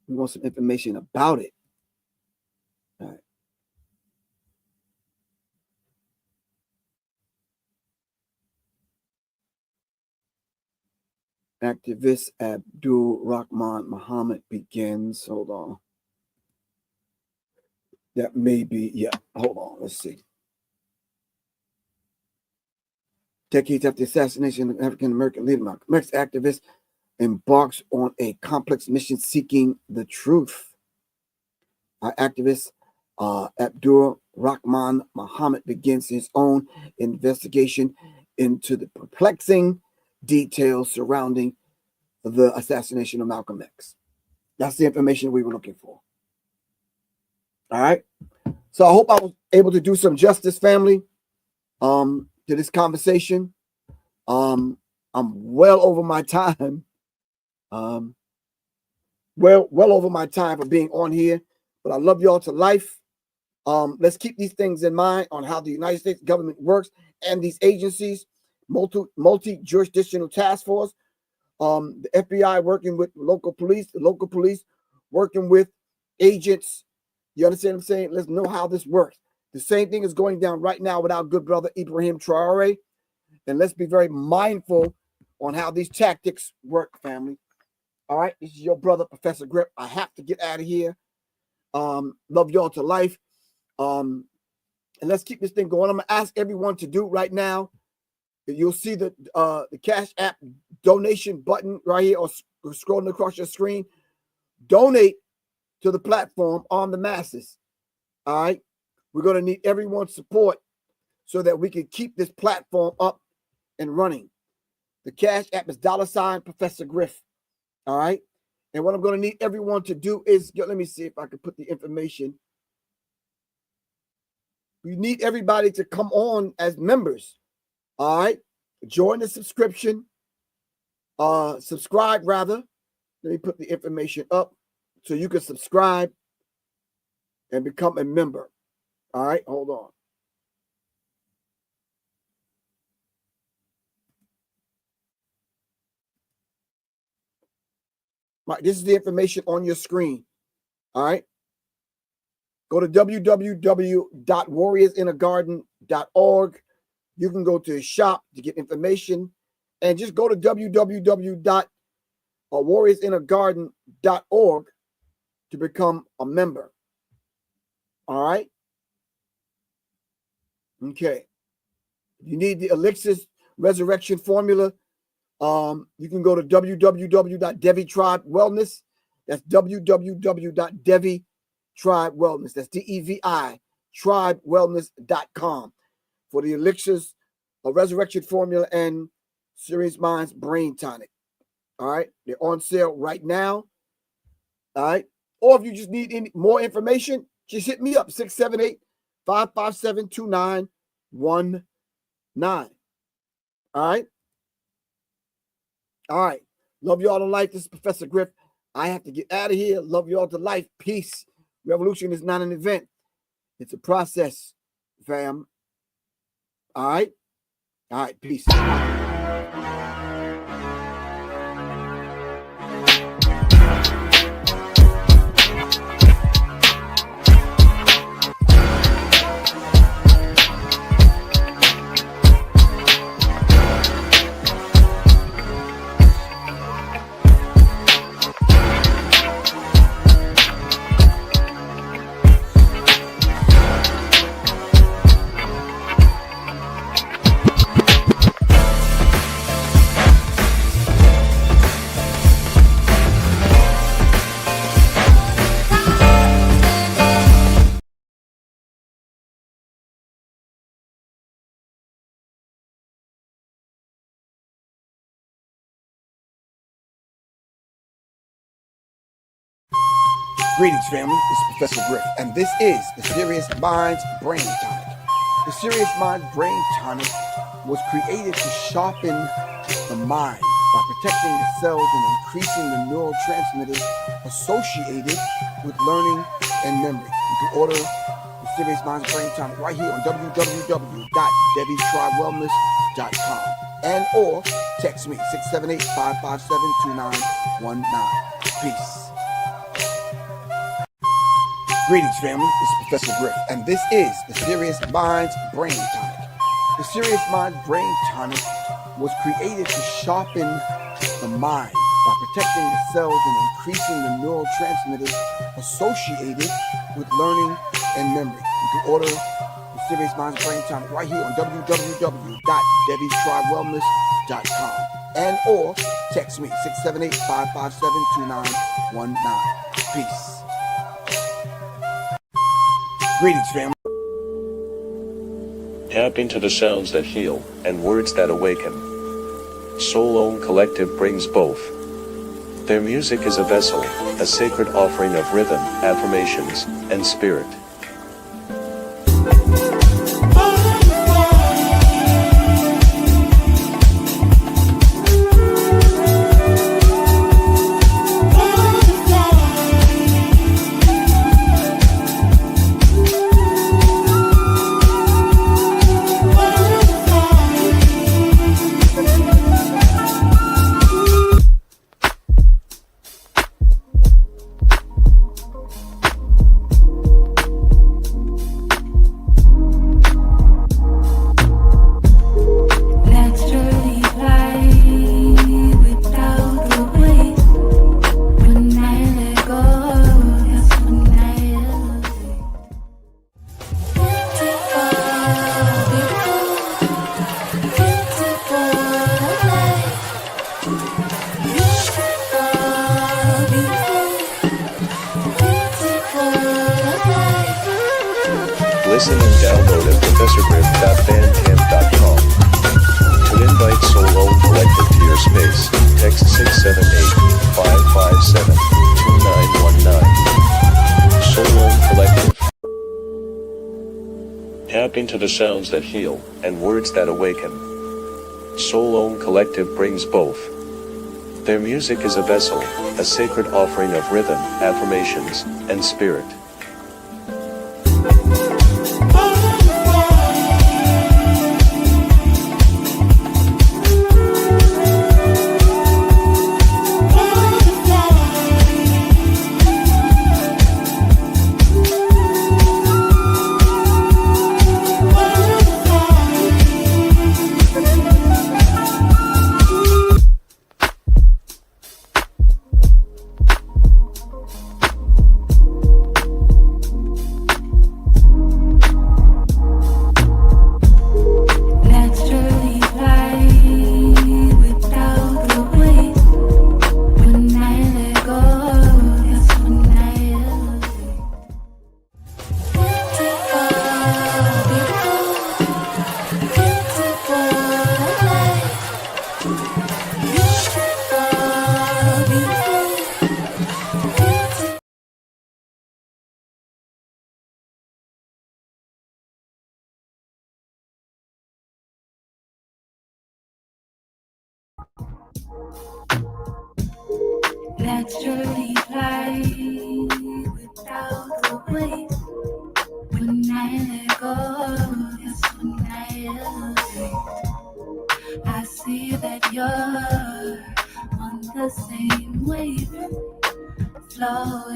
A: We want some information about it. All right. Activist Abdul Rahman Muhammad begins. Hold on. That may be, yeah. Hold on. Let's see. Decades after the assassination of African-American leader Malcolm X, activist embarks on a complex mission seeking the truth. Our activist Abdul Rahman Muhammad begins his own investigation into the perplexing details surrounding the assassination of Malcolm X. That's the information we were looking for. All right. So I hope I was able to do some justice, family, to this conversation. I'm well over my time. Well over my time for being on here, but I love y'all to life. Let's keep these things in mind on how the United States government works and these agencies, multi-jurisdictional task force, the FBI working with local police, the local police working with agents. You understand what I'm saying? Let's know how this works. The same thing is going down right now with our good brother Ibrahim Traore. And let's be very mindful on how these tactics work, family. All right, this is your brother, Professor Grip. I have to get out of here. Love y'all to life. And let's keep this thing going. I'm gonna ask everyone to do right now. You'll see the Cash App donation button right here, or scrolling across your screen. Donate to the platform on the masses. All right, we're gonna need everyone's support so that we can keep this platform up and running. The Cash App is $ Professor Griff. All right. And what I'm going to need everyone to do is, let me see if I can put the information. We need everybody to come on as members. All right. Join the subscription. Subscribe, rather. Let me put the information up so you can subscribe and become a member. All right. Hold on. Right, this is the information on your screen. All right. Go to www.warriorsinnergarden.org. You can go to the shop to get information, and just go to www.warriorsinnergarden.org to become a member. All right. Okay. You need the Elixirs Resurrection Formula. You can go to www.Devi Tribe Wellness. That's www.Devi Tribe Wellness. That's DEVI tribewellness.com for the Elixirs, Resurrection Formula, and Serious Minds Brain Tonic. All right, they're on sale right now. All right, or if you just need any more information, just hit me up 678-557-2919. All right. All right. Love y'all to life. This is Professor Griff. I have to get out of here. Love y'all to life. Peace. Revolution is not an event. It's a process, fam. All right? All right, peace. Greetings, family. This is Professor Griff, and this is the Serious Minds Brain Tonic. The Serious Minds Brain Tonic was created to sharpen the mind by protecting the cells and increasing the neurotransmitters associated with learning and memory. You can order the Serious Minds Brain Tonic right here on www.debbiestrywellness.com and or text me 678-557-2919. Peace. Greetings, family. This is Professor Griff, and this is the Serious Minds Brain Tonic. The Serious Minds Brain Tonic was created to sharpen the mind by protecting the cells and increasing the neurotransmitters associated with learning and memory. You can order the Serious Minds Brain Tonic right here on www.debbiestrywellness.com and or text me 678-557-2919. Peace. Greetings, family.
F: Tap into the sounds that heal and words that awaken. Soul Own Collective brings both. Their music is a vessel, a sacred offering of rhythm, affirmations, and spirit. Listen and download at ProfessorGriff.bandcamp.com. To invite Soul Own Collective to your space, text 678-557-2919. Soul Own Collective. Tap into the sounds that heal and words that awaken. Soul Own Collective brings both. Their music is a vessel, a sacred offering of rhythm, affirmations, and spirit.
L: Naturally fly without a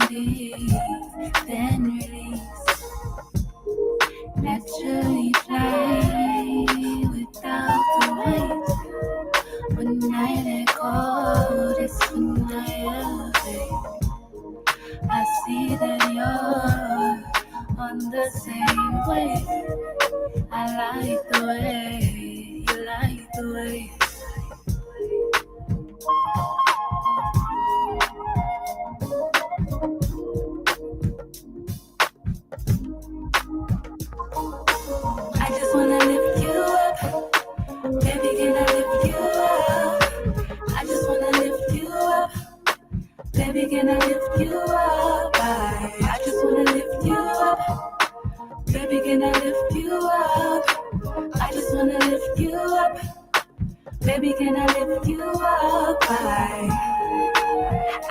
D: slowly, then release. Naturally fly without the weight. When I let go, that's when I elevate. I see that you're on the same wave. I like the way, you like the way. I just wanna lift you up. Baby, can I lift you up? I just wanna lift you up. Baby, can I lift you up? I just wanna lift you up. Baby, can I lift you up? I just wanna lift you up. Baby, can I lift you up?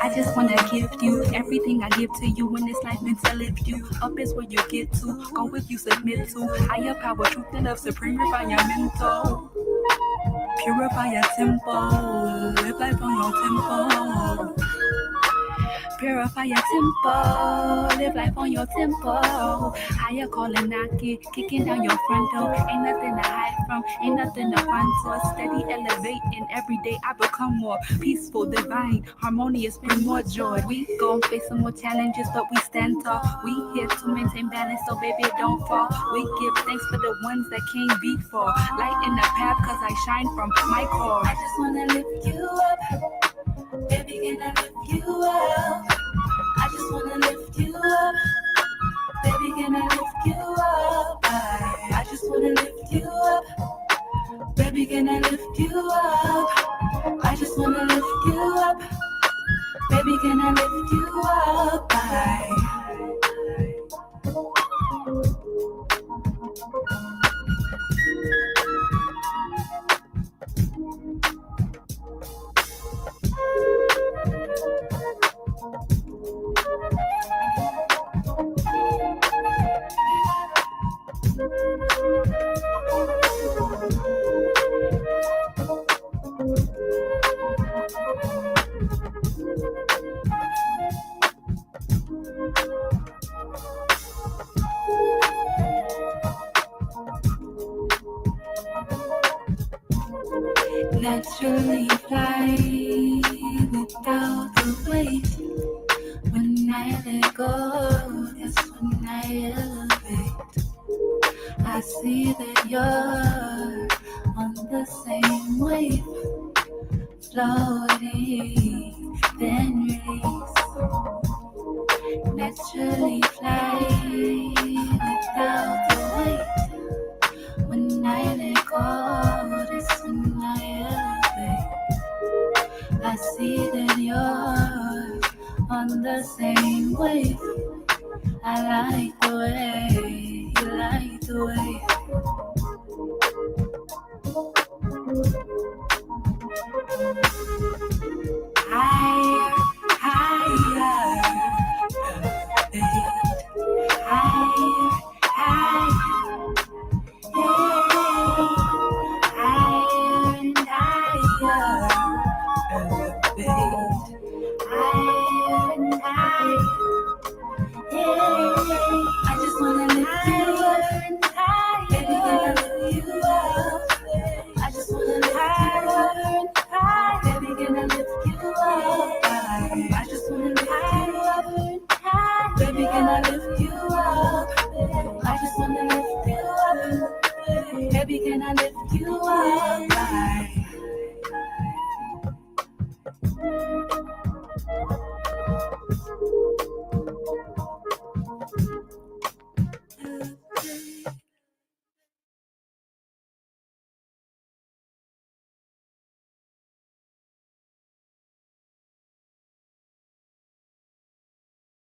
D: I just wanna give you everything I give to you in this life meant to lift you up is where you get to. Go if you submit to higher power, truth and love, supreme, purify your mental. Purify your tempo, live life on your tempo. Purify your tempo, live life on your tempo. Higher calling, knocking, kicking down your front door. Ain't nothing to hide from, ain't nothing to run for. Steady elevating, every day I become more peaceful, divine, harmonious, bring more joy. We gon' face some more challenges, but we stand tall. We here to maintain balance, so baby don't fall. We give thanks for the ones that came before. Light in the path, cause I shine from my core. I just wanna lift you up. Baby, can I lift you up? I just wanna lift you up. Baby, can I lift you up? I just wanna lift you up. Baby, can I lift you up? I just wanna lift you up. Baby, can I lift you up? Naturally fly without the weight. When I let go, that's when I elevate. I see that you're on the same wave. Floating, then release. Naturally fly without the weight. When I let go, that's when I elevate. I see that you're on the same wave. I like the way, you like the way. Higher, higher, higher, higher, higher and higher, elevate, higher and higher. I just wanna lift you up, baby, can I lift you up? I just wanna lift you up, baby, can I lift you up? I just wanna lift you up, baby, can I lift you up? I just wanna lift you up, baby, can I lift you up?